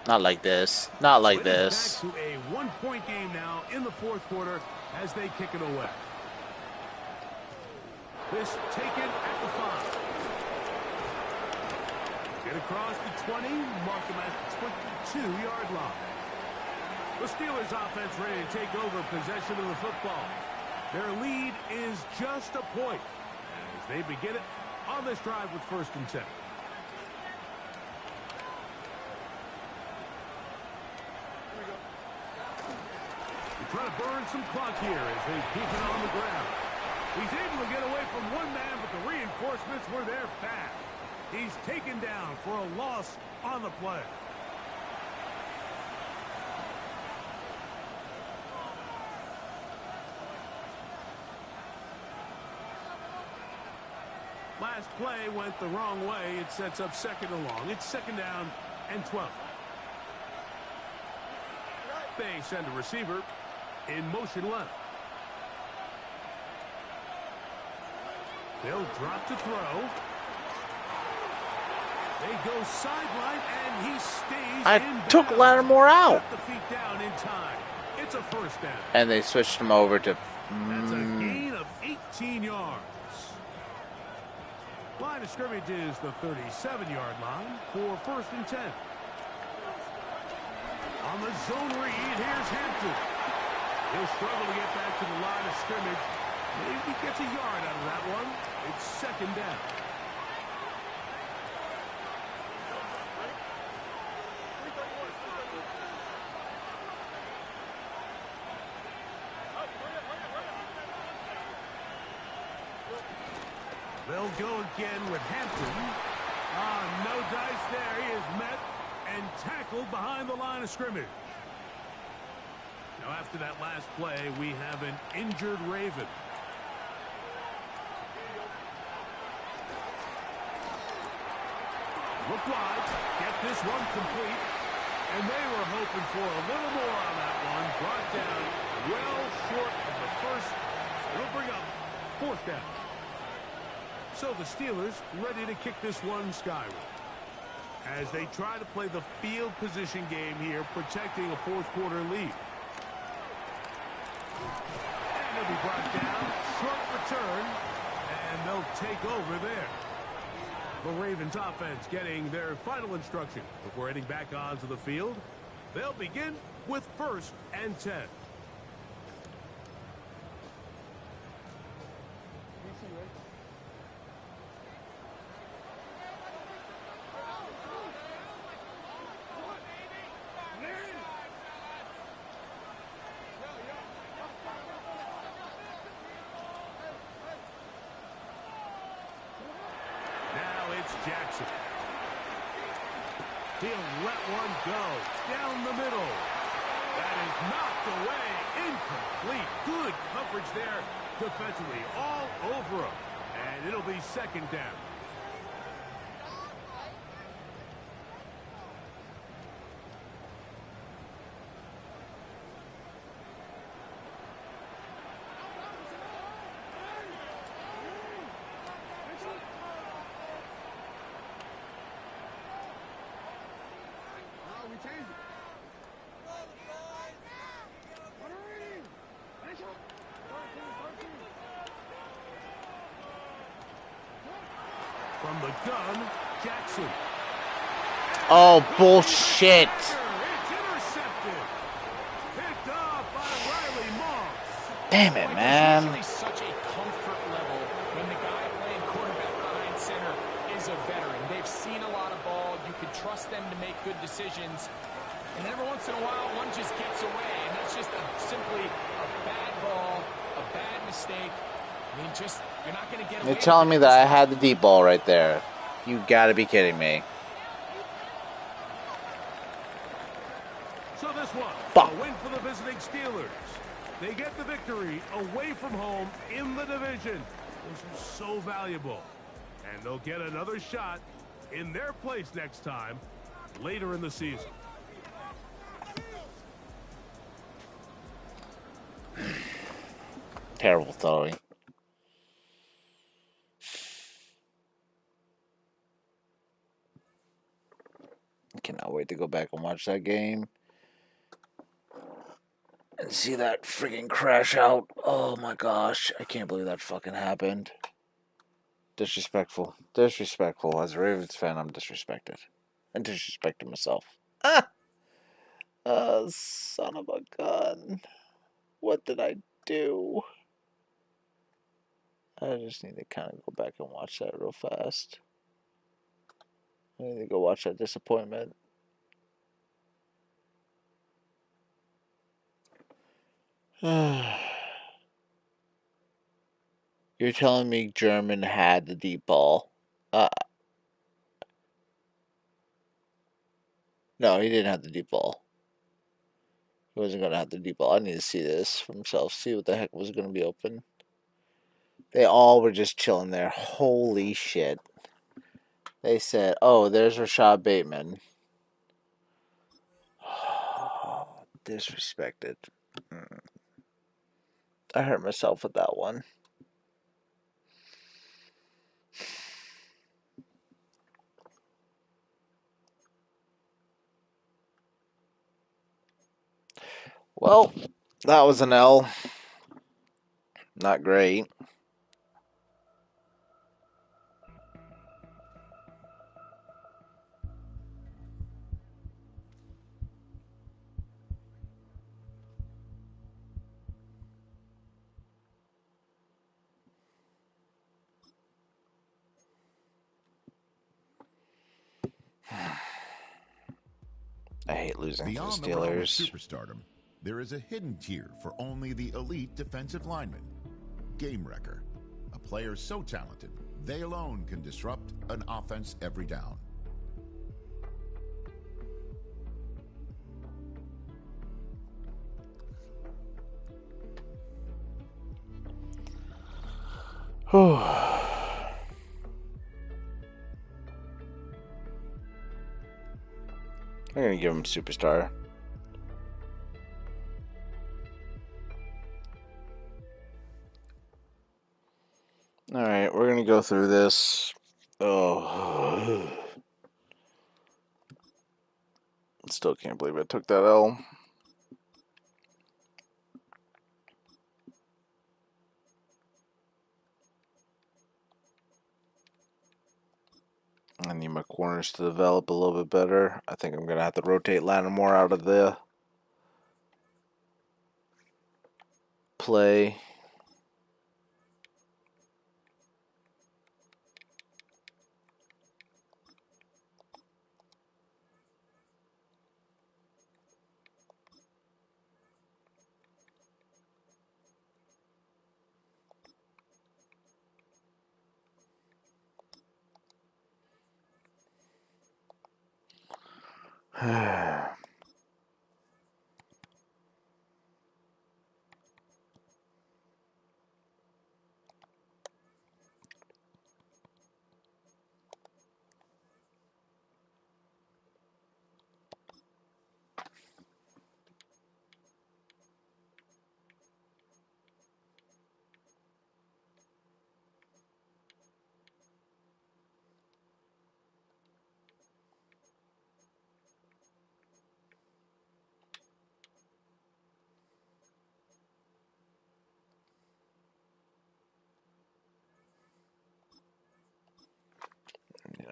Not like this. Not like It is this. back to a 1-point game now in the fourth quarter as they kick it away. This taken at the 5. Get across the 20, mark them at the 22-yard line. The Steelers offense ready to take over possession of the football. Their lead is just a point as they begin it on this drive with 1st and 10. They try to burn some clock here as they keep it on the ground. He's able to get away from one man, but the reinforcements were there fast. He's taken down for a loss on the play. Last play went the wrong way. It sets up 2nd and long. It's 2nd down and 12. They send a receiver in motion left. They'll drop to throw. They go sideline, and he stays I took Lattimore out. Got the feet down in time. It's a 1st down. And they switched him over to... That's a gain of 18 yards. Line of scrimmage is the 37-yard line for 1st and 10. On the zone read, here's Hampton. He'll struggle to get back to the line of scrimmage. Maybe he gets a yard out of that one. It's 2nd down. They'll go again with Hampton. No dice there. He is met and tackled behind the line of scrimmage. Now, after that last play, we have an injured Raven. Look wide. Get this one complete. And they were hoping for a little more on that one. Brought down well short of the first. It'll bring up 4th down. So the Steelers ready to kick this one skyward as they try to play the field position game here, protecting a fourth quarter lead. And it'll be brought down, short return, and they'll take over there. The Ravens offense getting their final instructions before heading back onto the field. They'll begin with 1st and 10. Jackson. He'll let one go down the middle. That is knocked away. Incomplete. Good coverage there defensively. All over him. And it'll be 2nd down. From the gun, Jackson. Oh, bullshit. It's intercepted. Picked off by Riley Moss. Damn it, Like, man. there's usually such a comfort level when the guy playing quarterback behind center is a veteran. They've seen a lot of ball. You can trust them to make good decisions. And every once in a while, one just gets away. And that's just simply a bad ball, a bad mistake. I mean, just, you're not going to get away. You're telling me that I had the deep ball right there. You gotta be kidding me. So this one, Fuck. a win for the visiting Steelers. They get the victory away from home in the division. This is so valuable. And they'll get another shot in their place next time, later in the season. Terrible throwing. I cannot wait to go back and watch that game. And see that freaking crash out. Oh my gosh. I can't believe that fucking happened. Disrespectful. Disrespectful. As a Ravens fan, I'm disrespected. And disrespecting myself. Ah! Son of a gun. What did I do? I just need to kind of go back and watch that real fast. I need to go watch that disappointment. You're telling me German had the deep ball? No, he didn't have the deep ball. He wasn't going to have the deep ball. I need to see this for himself. See what the heck was going to be open. They all were just chilling there. Holy shit. They said, oh, there's Rashad Bateman. Disrespected. I hurt myself with that one. Well, that was an L. Not great. I hate losing to the Beyond the realm of Steelers. superstardom, there is a hidden tier for only the elite defensive lineman. Game Wrecker. A player so talented, they alone can disrupt an offense every down. Whew. I'm going to give him superstar. Alright, we're going to go through this. Oh. Still can't believe I took that L. I need my corners to develop a little bit better. I think I'm going to have to rotate Lattimore out of the play.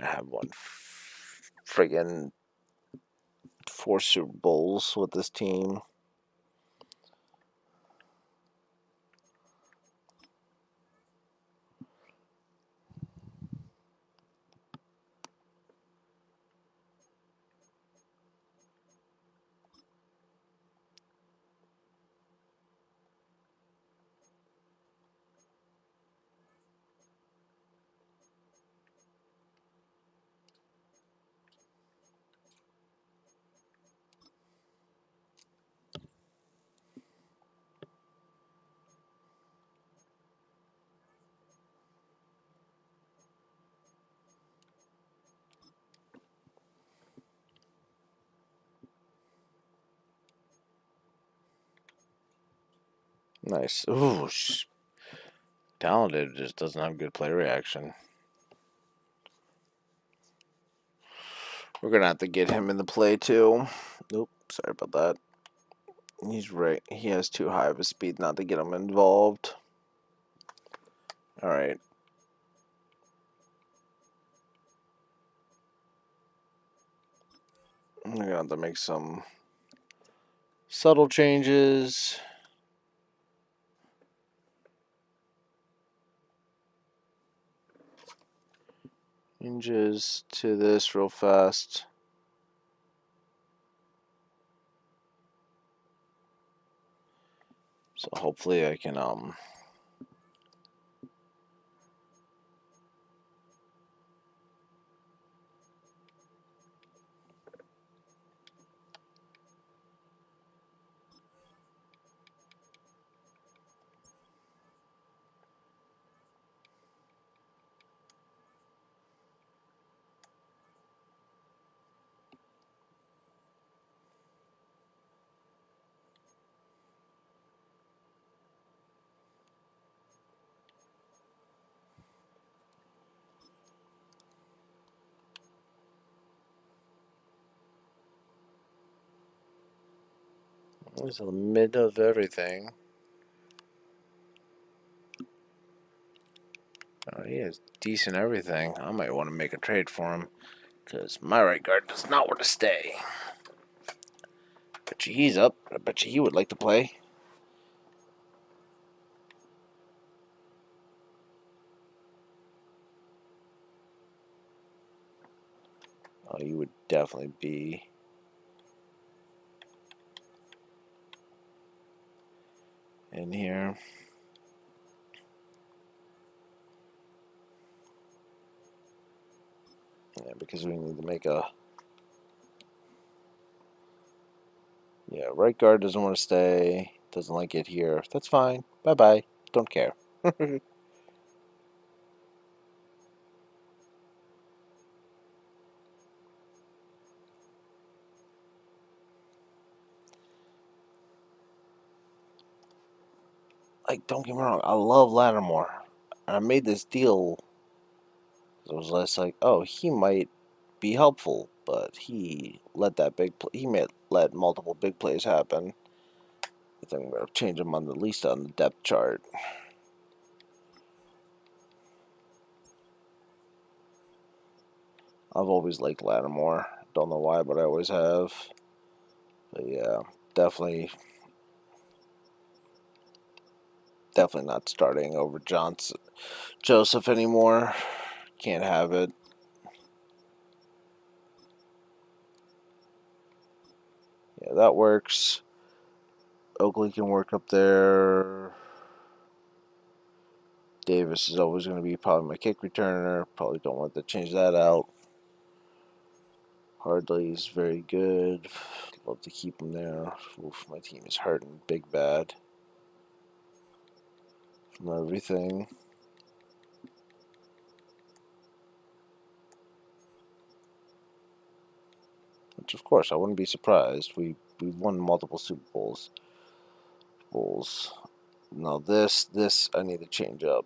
I have won friggin' 4 Super Bowls with this team. Nice. Ooh, talented, just doesn't have good play reaction. We're gonna have to get him in the play too. Nope, sorry about that. He's right. He has too high of a speed not to get him involved. Alright. I'm gonna have to make some subtle changes. Changes to this real fast. So hopefully I can there's a mid of everything. Oh, he has decent everything. I might want to make a trade for him. Because my right guard does not want to stay. Bet you he's up. I bet you he would like to play. Oh, you would definitely be in here. Yeah, because we need to make a... Yeah, right guard doesn't want to stay. Doesn't like it here. That's fine. Bye-bye. Don't care. Like, don't get me wrong. I love Lattimore. And I made this deal. It was less like, oh, he might be helpful. But he let that big... He let multiple big plays happen. I think I'm going to change him on the least on the depth chart. I've always liked Lattimore. Don't know why, but I always have. But yeah, definitely not starting over Joseph anymore. Can't have it. Yeah, that works. Oakley can work up there. Davis is always going to be probably my kick returner. Probably don't want to change that out. Hardly's very good. Love to keep him there. Oof, my team is hurting big bad from everything. Which, of course, I wouldn't be surprised. We've won multiple Super Bowls. Now this I need to change up.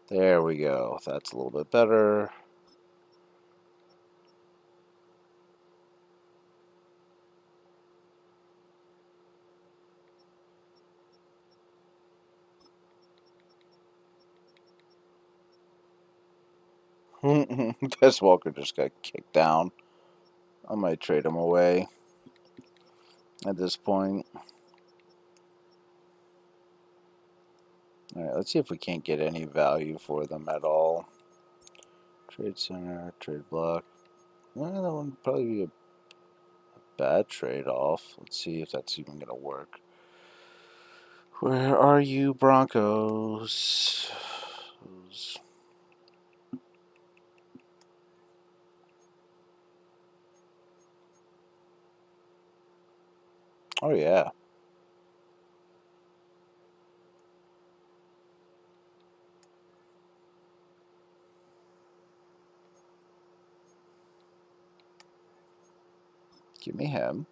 There we go. That's a little bit better. Des Walker just got kicked down. I might trade him away at this point. Alright, let's see if we can't get any value for them at all. Trade center, trade block. Well, that would probably be a bad trade-off. Let's see if that's even going to work. Where are you, Broncos? Oh, yeah. Give me him.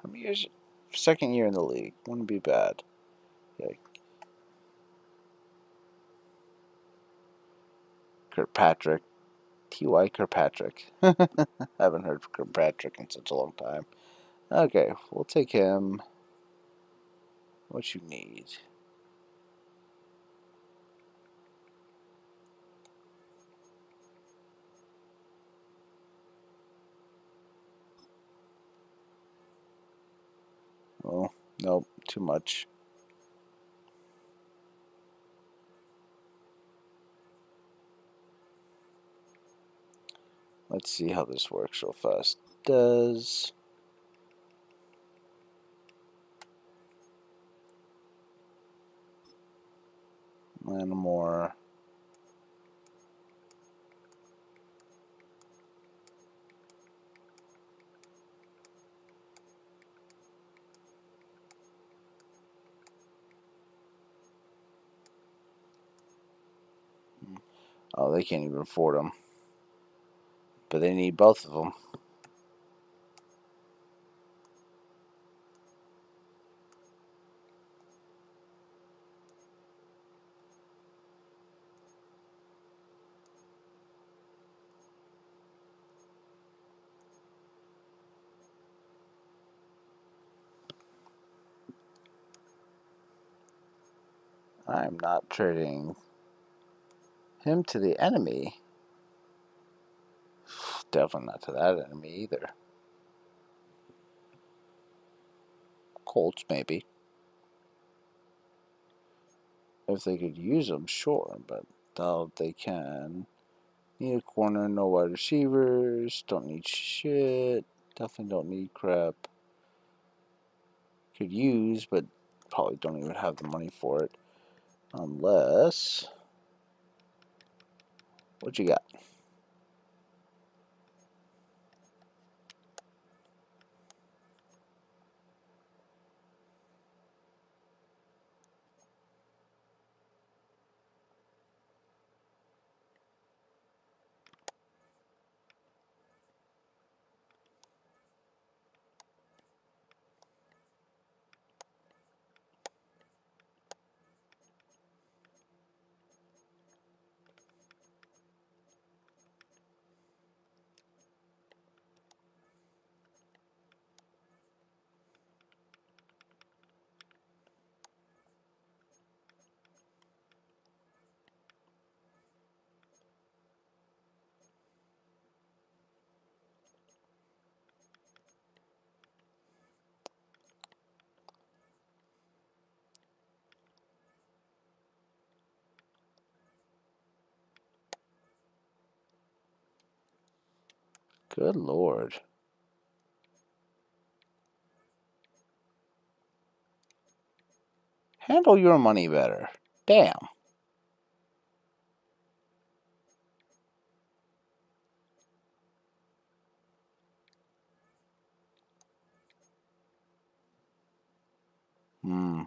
How many years? Second year in the league. Wouldn't be bad. Yeah. Kirkpatrick. T.Y. Kirkpatrick. Haven't heard of Kirkpatrick in such a long time. Okay, we'll take him. What you need? Oh, nope, too much. Let's see how this works real fast. Does Lanimore. Oh, they can't even afford them. But they need both of them. I'm not trading him to the enemy. Definitely not to that enemy either. Colts, maybe. If they could use them, sure. But doubt they can. Need a corner, no wide receivers. Don't need shit. Definitely don't need crap. Could use, but probably don't even have the money for it. Unless... What you got? Good lord. Handle your money better. Damn. Hmm.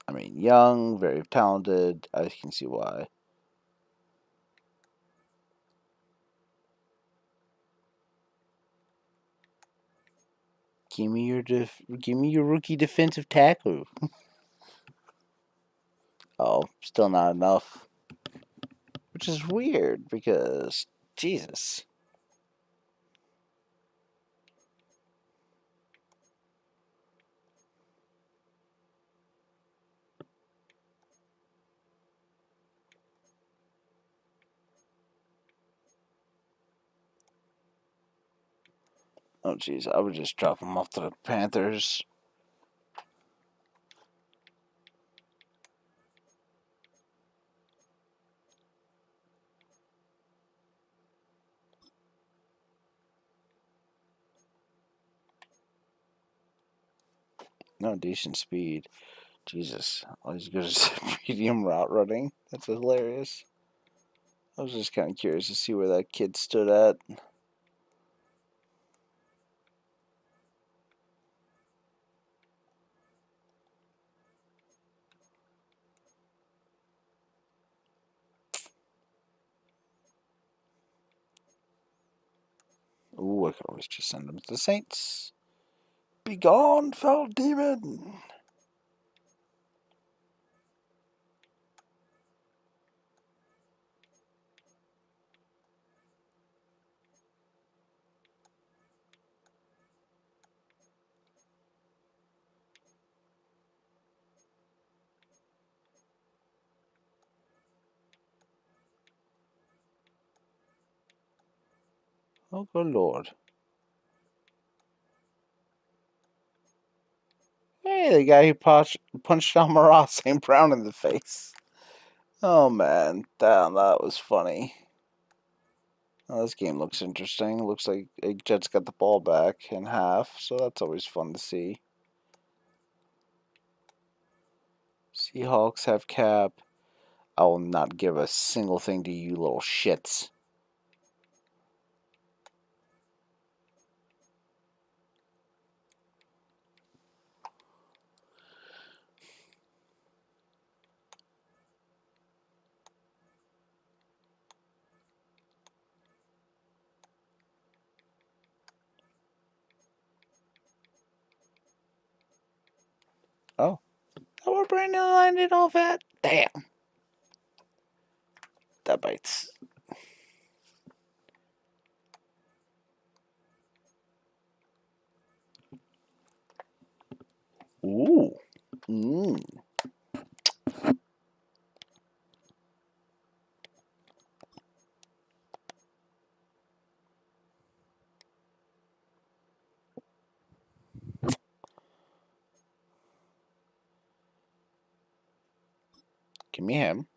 I mean, young, very talented. I can see why. Give me your rookie defensive tackle. Oh, still not enough. Which is weird because, Jesus. Oh, jeez, I would just drop him off to the Panthers. No, decent speed. Jesus, all he's good is medium route running. That's hilarious. I was just kind of curious to see where that kid stood at. Ooh, I could always just send him to the Saints. Be gone, foul demon! Oh, good lord. Hey, the guy who punched Amara St. Brown in the face. Oh, man. Damn, that was funny. Oh, this game looks interesting. Looks like Jets got the ball back in half, so that's always fun to see. Seahawks have cap. I will not give a single thing to you little shits. Oh. Oh, we're Brandon landed all that. Damn. That bites. Ooh. Mmm. Give me him.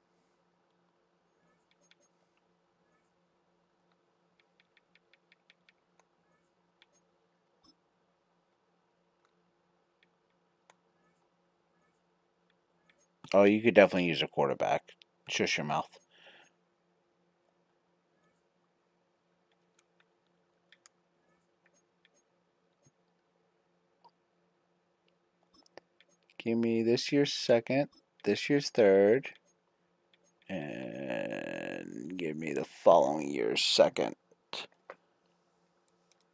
Oh, you could definitely use a quarterback. Shush your mouth. Give me this year's second, this year's third, and give me the following year's second.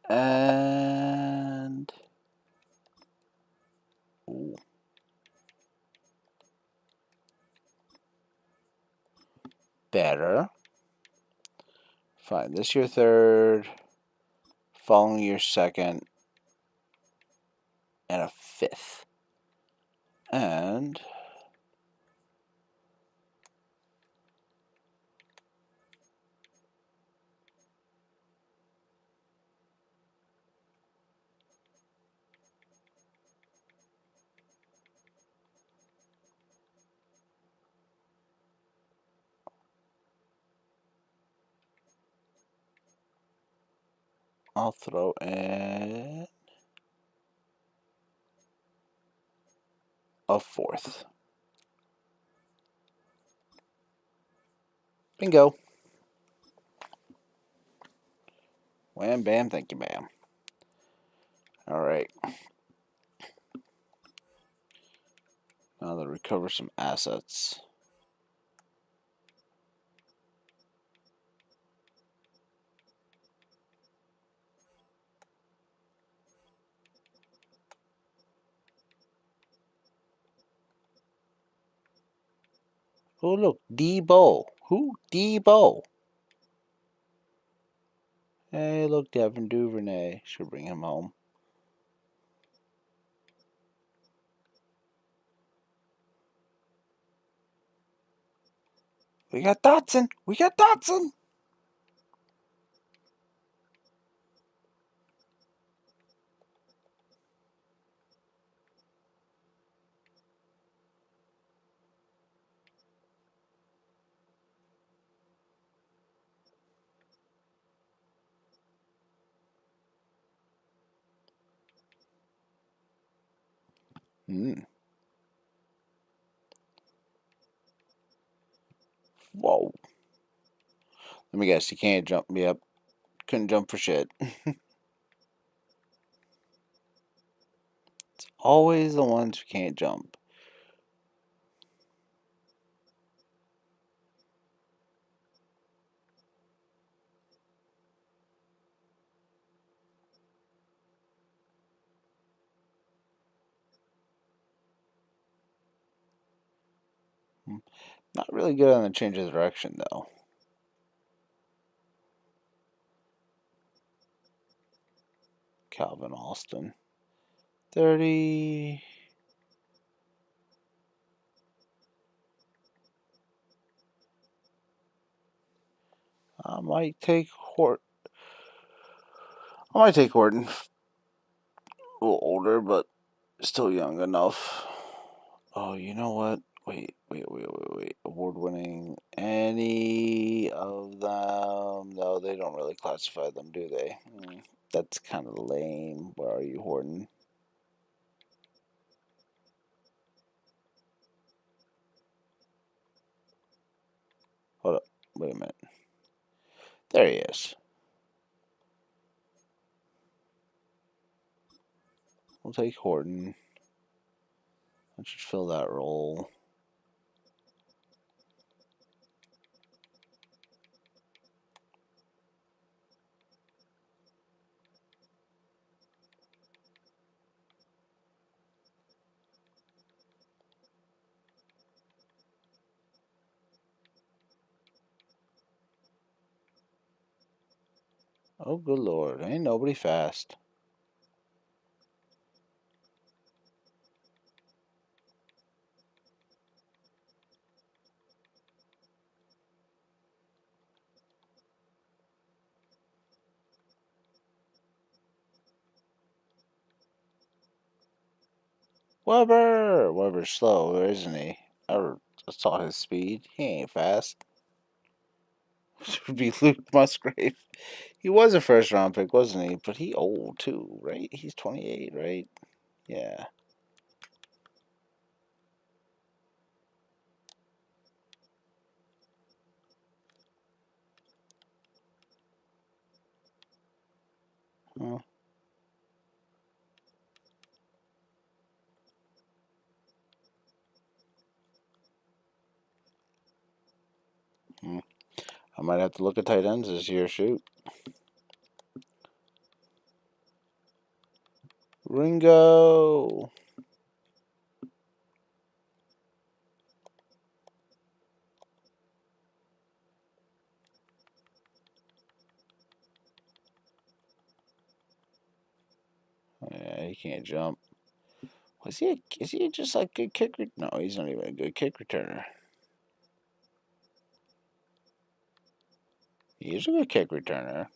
And ooh, better. Fine. This year third, following year second, and a fifth. And I'll throw in a fourth. Bingo. Wham, bam, thank you, ma'am. Alright. Now to recover some assets. Oh, look, Debo. Who? Debo. Hey, look, Devin Duvernay. Should bring him home. We got Dotson. We got Dotson. Whoa. Let me guess. You can't jump me up. Couldn't jump for shit. Always the ones who can't jump. Not really good on the change of direction, though. Calvin Alston. 30. I might take Horton. A little older, but still young enough. Oh, you know what? Wait. Award winning. Any of them? No, they don't really classify them, do they? That's kind of lame. Where are you, Horton? Hold up. Wait a minute. There he is. We'll take Horton. Let's just fill that role. Oh, good lord. Ain't nobody fast. Weber! Weber's slow, isn't he? I saw his speed. He ain't fast. Should be Luke Musgrave. He was a first round pick, wasn't he? But he old too, right? He's 28, right? Yeah. Well, I might have to look at tight ends this year. Shoot. Ringo. Yeah, he can't jump. Is he just like good kick? No, he's not even a good kick returner. He's a good kick returner.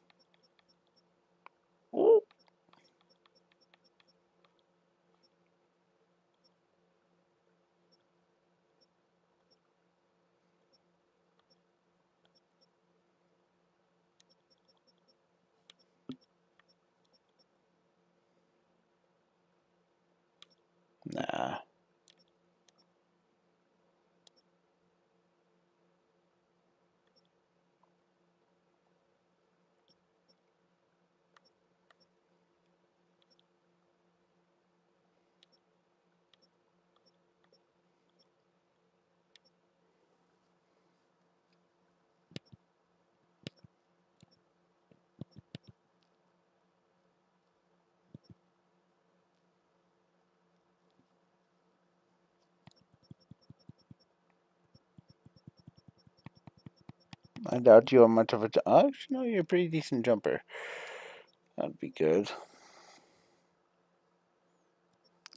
Ooh. Nah. I doubt you are much of a. Actually, no, you're a pretty decent jumper. That'd be good.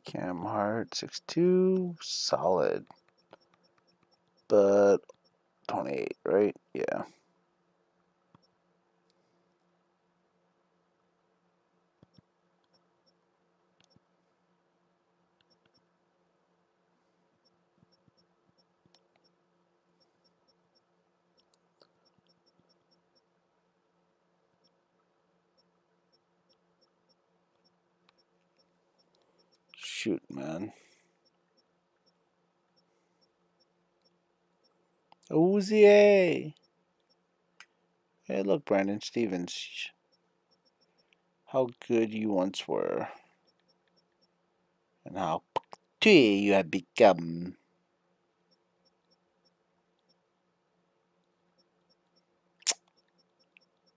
Cam Hart, 6'2", solid. But 28, right? Yeah. Shoot, man. Ozier! Hey, look, Brandon Stevens. How good you once were. And how you have become.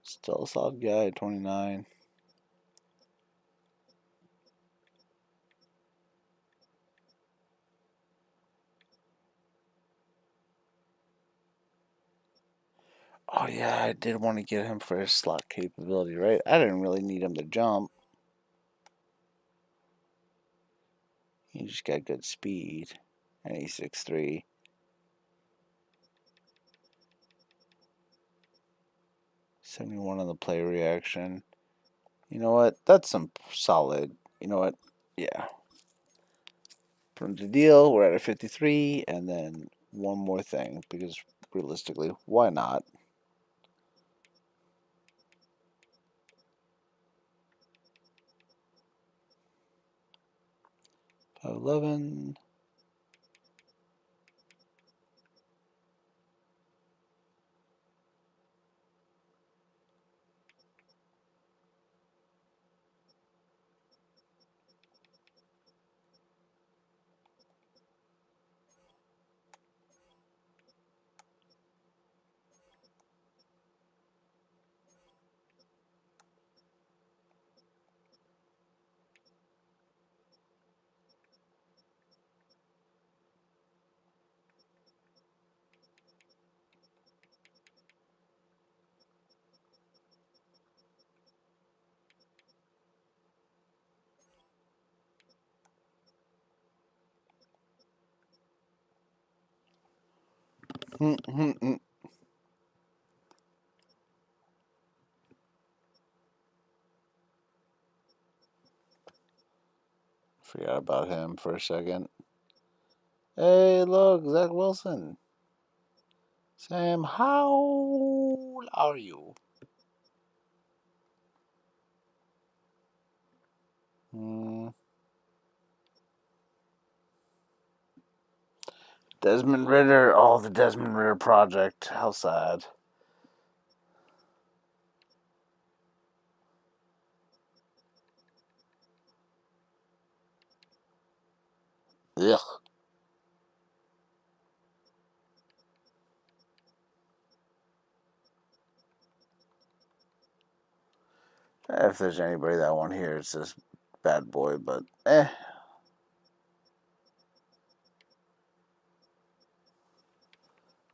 Still a solid guy, 29. Oh, yeah, I did want to get him for his slot capability, right? I didn't really need him to jump. He just got good speed. And he's 6'3". 71 on the play reaction. You know what? That's some solid. You know what? Yeah. From the deal, we're at a 53, and then one more thing, because realistically, why not? 5'11". Forgot about him for a second. Hey, look, Zach Wilson. Sam, how are you? Hmm. Desmond Ritter. Oh, the Desmond Ritter project. How sad. Ugh. If there's anybody that I want here, it's this bad boy, but eh.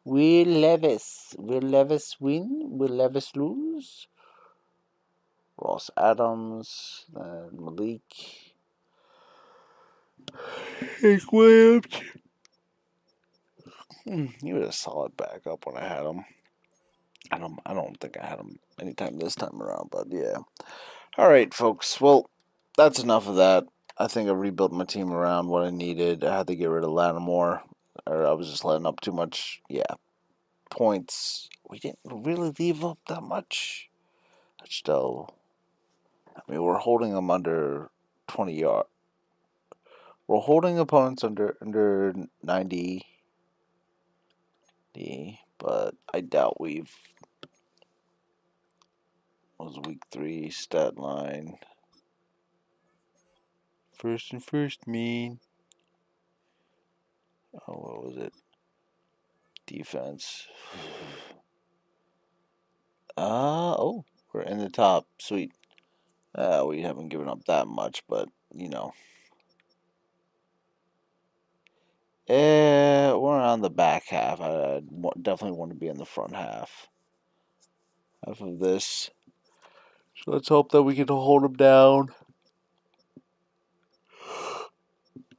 Will Levis. Will Levis win? Will Levis lose? Ross Adams, Malik. Hank Williams. He was a solid backup when I had him. I don't think I had him anytime this time around, but yeah. All right, folks. Well, that's enough of that. I think I rebuilt my team around what I needed. I had to get rid of Lattimore, or I was just letting up too much. Yeah, points. We didn't really leave up that much. Still, I mean, we're holding them under 20 yard. We're holding opponents under 90, but I doubt we've. Was week 3 stat line. First and first mean. Oh, what was it? Defense. Oh, we're in the top. Sweet. We haven't given up that much, but you know. We're on the back half. I definitely want to be in the front half. half of this. So let's hope that we can hold them down.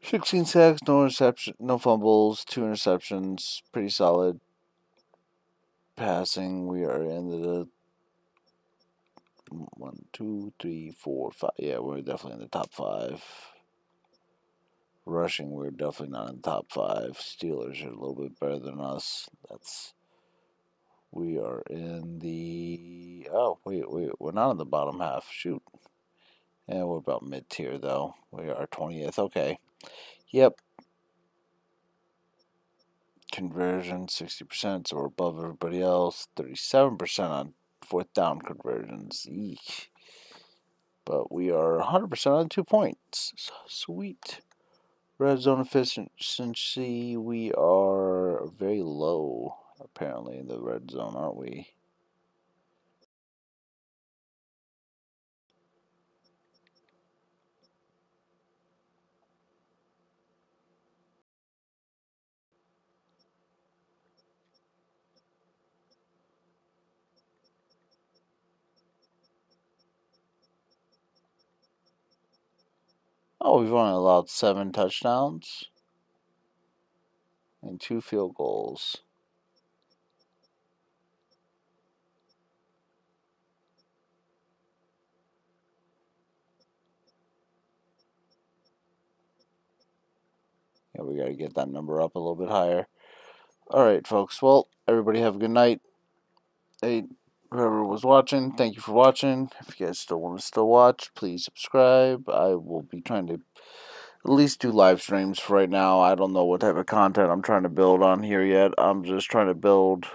16 sacks, no interception, no fumbles, 2 interceptions. Pretty solid passing. We are in the 1, 2, 3, 4, 5. Yeah, we're definitely in the top 5. Rushing, we're definitely not in the top 5. Steelers are a little bit better than us. We are in the. Oh, wait, we're not in the bottom half. Shoot. Yeah, we're about mid tier though. We are 20th. Okay. Yep. Conversion 60%, so we're above everybody else. 37% on fourth down conversions. Eek. But we are 100% on 2 points. Sweet. Red zone efficiency, we are very low, apparently, in the red zone, aren't we? Oh, we've only allowed 7 touchdowns and 2 field goals. Yeah, we got to get that number up a little bit higher. All right, folks. Well, everybody have a good night. Hey, whoever was watching, thank you for watching. If you guys still want to watch, please subscribe. I will be trying to at least do live streams for right now. I don't know what type of content I'm trying to build on here yet. I'm just trying to build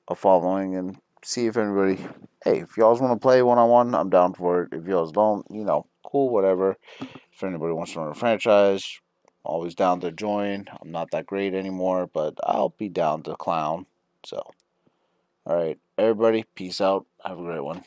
a following and see if anybody. Hey, if y'all want to play one-on-one, I'm down for it. If y'all don't, cool, whatever. If anybody wants to run a franchise, always down to join. I'm not that great anymore, but I'll be down to clown. So, all right, everybody, peace out. Have a great one.